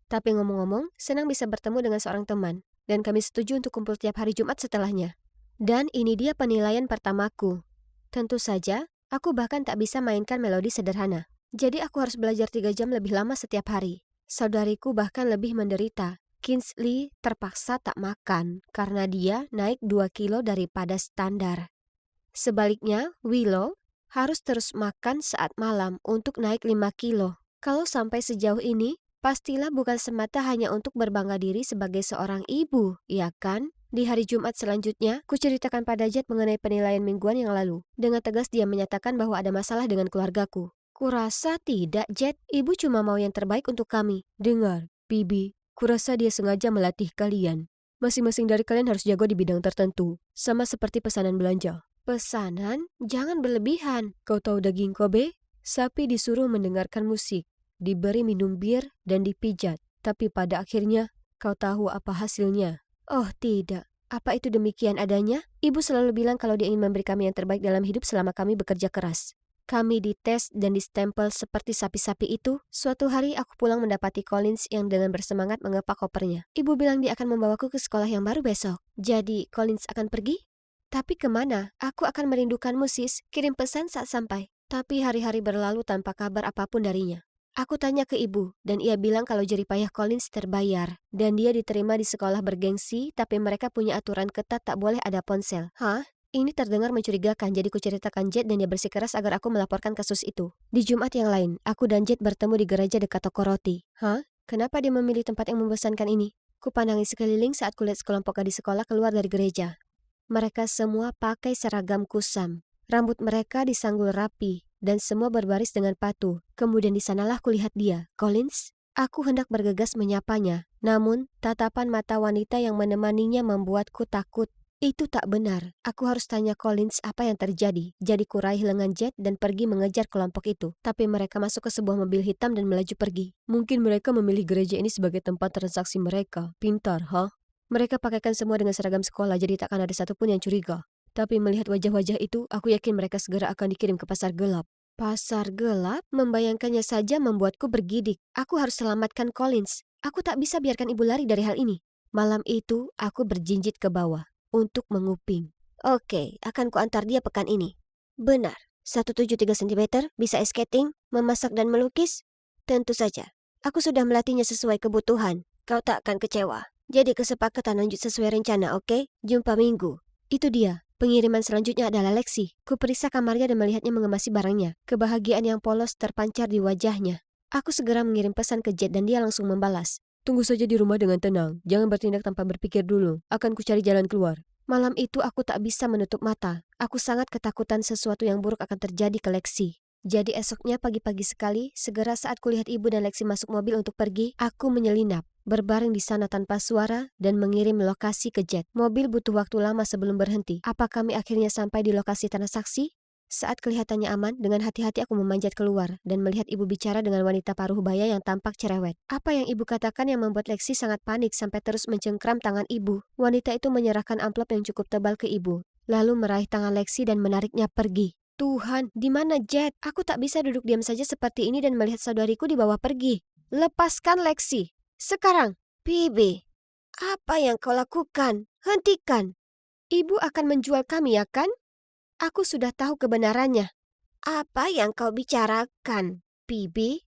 Speaker 1: Tapi ngomong-ngomong, senang bisa bertemu dengan seorang teman. Dan kami setuju untuk kumpul tiap hari Jumat setelahnya. Dan ini dia penilaian pertamaku. Tentu saja, aku bahkan tak bisa mainkan melodi sederhana. Jadi aku harus belajar 3 jam lebih lama setiap hari. Saudariku bahkan lebih menderita. Kingsley terpaksa tak makan karena dia naik 2 kilo daripada standar. Sebaliknya, Willow harus terus makan saat malam untuk naik 5 kilo. Kalau sampai sejauh ini, pastilah bukan semata hanya untuk berbangga diri sebagai seorang ibu, ya kan? Di hari Jumat selanjutnya, kuceritakan pada Jet mengenai penilaian mingguan yang lalu. Dengan tegas dia menyatakan bahwa ada masalah dengan keluargaku. Kurasa tidak, Jet. Ibu cuma mau yang terbaik untuk kami. Dengar, Bibi, kurasa dia sengaja melatih kalian. Masing-masing dari kalian harus jago di bidang tertentu, sama seperti pesanan belanja. Pesanan? Jangan berlebihan. Kau tahu daging Kobe? Sapi disuruh mendengarkan musik, diberi minum bir, dan dipijat. Tapi pada akhirnya, kau tahu apa hasilnya? Oh tidak, apa itu demikian adanya? Ibu selalu bilang kalau dia ingin memberi kami yang terbaik dalam hidup selama kami bekerja keras. Kami dites dan distempel seperti sapi-sapi itu. Suatu hari aku pulang mendapati Collins yang dengan bersemangat mengepak kopernya. Ibu bilang dia akan membawaku ke sekolah yang baru besok. Jadi Collins akan pergi? Tapi kemana? Aku akan merindukanmu sis, kirim pesan saat sampai. Tapi hari-hari berlalu tanpa kabar apapun darinya. Aku tanya ke ibu, dan ia bilang kalau jeripayah Collins terbayar. Dan dia diterima di sekolah bergengsi, tapi mereka punya aturan ketat tak boleh ada ponsel. Hah? Ini terdengar mencurigakan, jadi kuceritakan Jet dan dia bersikeras agar aku melaporkan kasus itu. Di Jumat yang lain, aku dan Jet bertemu di gereja dekat toko roti. Hah? Kenapa dia memilih tempat yang membosankan ini? Kupandangi sekeliling saat kulihat sekelompok gadis sekolah keluar dari gereja. Mereka semua pakai seragam kusam. Rambut mereka disanggul rapi. Dan semua berbaris dengan patuh. Kemudian di sanalah kulihat dia, Collins. Aku hendak bergegas menyapanya, namun tatapan mata wanita yang menemaninya membuatku takut. Itu tak benar. Aku harus tanya Collins apa yang terjadi. Jadi kuraih lengan Jet dan pergi mengejar kelompok itu. Tapi mereka masuk ke sebuah mobil hitam dan melaju pergi. Mungkin mereka memilih gereja ini sebagai tempat transaksi mereka. Pintar, ha? Mereka pakaikan semua dengan seragam sekolah, jadi takkan ada satupun yang curiga. Tapi melihat wajah-wajah itu, aku yakin mereka segera akan dikirim ke pasar gelap. Pasar gelap? Membayangkannya saja membuatku bergidik. Aku harus selamatkan Collins. Aku tak bisa biarkan ibu lari dari hal ini. Malam itu, aku berjinjit ke bawah untuk menguping. Oke, akan kuantar dia pekan ini. Benar. 173 cm, bisa ice skating, memasak dan melukis? Tentu saja. Aku sudah melatihnya sesuai kebutuhan. Kau tak akan kecewa. Jadi kesepakatan lanjut sesuai rencana, oke? Jumpa minggu. Itu dia. Pengiriman selanjutnya adalah Lexi. Kuperiksa kamarnya dan melihatnya mengemasi barangnya. Kebahagiaan yang polos terpancar di wajahnya. Aku segera mengirim pesan ke Jet dan dia langsung membalas. Tunggu saja di rumah dengan tenang. Jangan bertindak tanpa berpikir dulu. Akan kucari jalan keluar. Malam itu aku tak bisa menutup mata. Aku sangat ketakutan sesuatu yang buruk akan terjadi ke Lexi. Jadi esoknya pagi-pagi sekali, segera saat kulihat ibu dan Lexi masuk mobil untuk pergi, aku menyelinap, berbaring di sana tanpa suara, dan mengirim lokasi ke Jet. Mobil butuh waktu lama sebelum berhenti. Apa kami akhirnya sampai di lokasi transaksi? Saat kelihatannya aman, dengan hati-hati aku memanjat keluar dan melihat ibu bicara dengan wanita paruh baya yang tampak cerewet. Apa yang ibu katakan yang membuat Lexi sangat panik sampai terus mencengkram tangan ibu. Wanita itu menyerahkan amplop yang cukup tebal ke ibu, lalu meraih tangan Lexi dan menariknya pergi. Tuhan, di mana Jet? Aku tak bisa duduk diam saja seperti ini dan melihat saudariku dibawa pergi. Lepaskan Lexi. Sekarang. Bibi, apa yang kau lakukan? Hentikan. Ibu akan menjual kami, ya kan? Aku sudah tahu kebenarannya. Apa yang kau bicarakan, Bibi?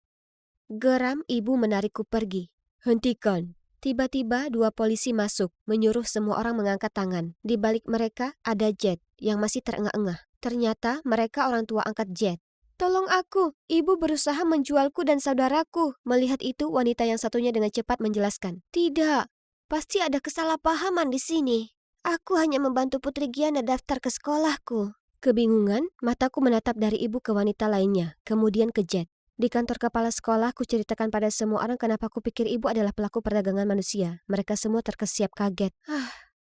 Speaker 1: Geram ibu menarikku pergi. Hentikan. Tiba-tiba 2 polisi masuk, menyuruh semua orang mengangkat tangan. Di balik mereka ada Jet yang masih terengah-engah. Ternyata mereka orang tua angkat Jet. Tolong aku, ibu berusaha menjualku dan saudaraku. Melihat itu, wanita yang satunya dengan cepat menjelaskan. Tidak, pasti ada kesalahpahaman di sini. Aku hanya membantu Putri Giana daftar ke sekolahku. Kebingungan, mataku menatap dari ibu ke wanita lainnya, kemudian ke Jet. Di kantor kepala sekolah, ku ceritakan pada semua orang kenapa ku pikir ibu adalah pelaku perdagangan manusia. Mereka semua terkesiap kaget.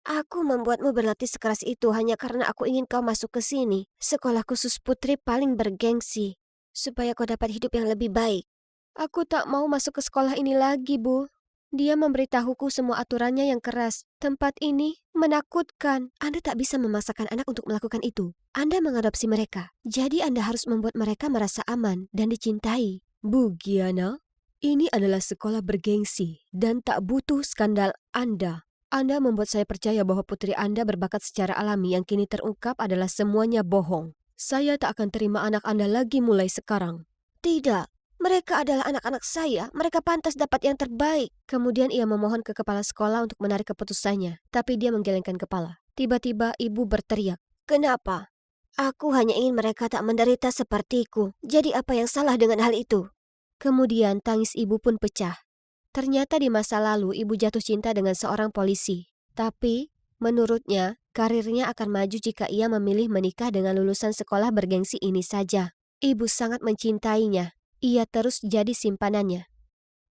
Speaker 1: Aku membuatmu berlatih sekeras itu hanya karena aku ingin kau masuk ke sini. Sekolah khusus putri paling bergengsi, supaya kau dapat hidup yang lebih baik. Aku tak mau masuk ke sekolah ini lagi, Bu. Dia memberitahuku semua aturannya yang keras. Tempat ini menakutkan. Anda tak bisa memaksakan anak untuk melakukan itu. Anda mengadopsi mereka. Jadi Anda harus membuat mereka merasa aman dan dicintai. Bu Giana, ini adalah sekolah bergengsi dan tak butuh skandal Anda. Anda membuat saya percaya bahwa putri Anda berbakat secara alami yang kini terungkap adalah semuanya bohong. Saya tak akan terima anak Anda lagi mulai sekarang. Tidak. Mereka adalah anak-anak saya, mereka pantas dapat yang terbaik. Kemudian ia memohon ke kepala sekolah untuk menarik keputusannya, tapi dia menggelengkan kepala. Tiba-tiba ibu berteriak, "Kenapa? Aku hanya ingin mereka tak menderita sepertiku. Jadi apa yang salah dengan hal itu?" Kemudian tangis ibu pun pecah. Ternyata di masa lalu ibu jatuh cinta dengan seorang polisi. Tapi, menurutnya, karirnya akan maju jika ia memilih menikah dengan lulusan sekolah bergengsi ini saja. Ibu sangat mencintainya. Ia terus jadi simpanannya.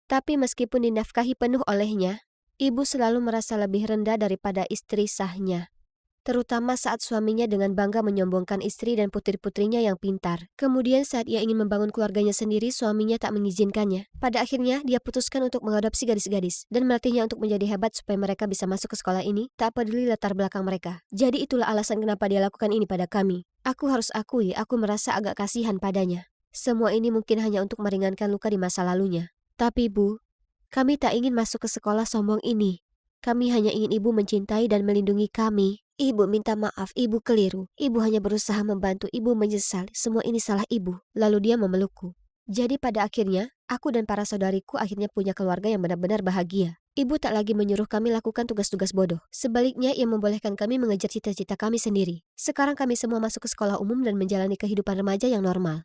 Speaker 1: Tapi meskipun dinafkahi penuh olehnya, ibu selalu merasa lebih rendah daripada istri sahnya. Terutama saat suaminya dengan bangga menyombongkan istri dan putri-putrinya yang pintar. Kemudian saat ia ingin membangun keluarganya sendiri, suaminya tak mengizinkannya. Pada akhirnya, dia putuskan untuk mengadopsi gadis-gadis dan melatihnya untuk menjadi hebat supaya mereka bisa masuk ke sekolah ini, tak peduli latar belakang mereka. Jadi itulah alasan kenapa dia lakukan ini pada kami. Aku harus akui, aku merasa agak kasihan padanya. Semua ini mungkin hanya untuk meringankan luka di masa lalunya. Tapi Bu, kami tak ingin masuk ke sekolah sombong ini. Kami hanya ingin ibu mencintai dan melindungi kami. Ibu minta maaf, ibu keliru. Ibu hanya berusaha membantu, ibu menyesal. Semua ini salah ibu. Lalu dia memelukku. Jadi pada akhirnya, aku dan para saudariku akhirnya punya keluarga yang benar-benar bahagia. Ibu tak lagi menyuruh kami lakukan tugas-tugas bodoh. Sebaliknya, ia membolehkan kami mengejar cita-cita kami sendiri. Sekarang kami semua masuk ke sekolah umum dan menjalani kehidupan remaja yang normal.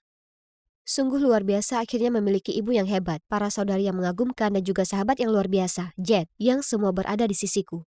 Speaker 1: Sungguh luar biasa akhirnya memiliki ibu yang hebat, para saudari yang mengagumkan dan juga sahabat yang luar biasa, Jet, yang semua berada di sisiku.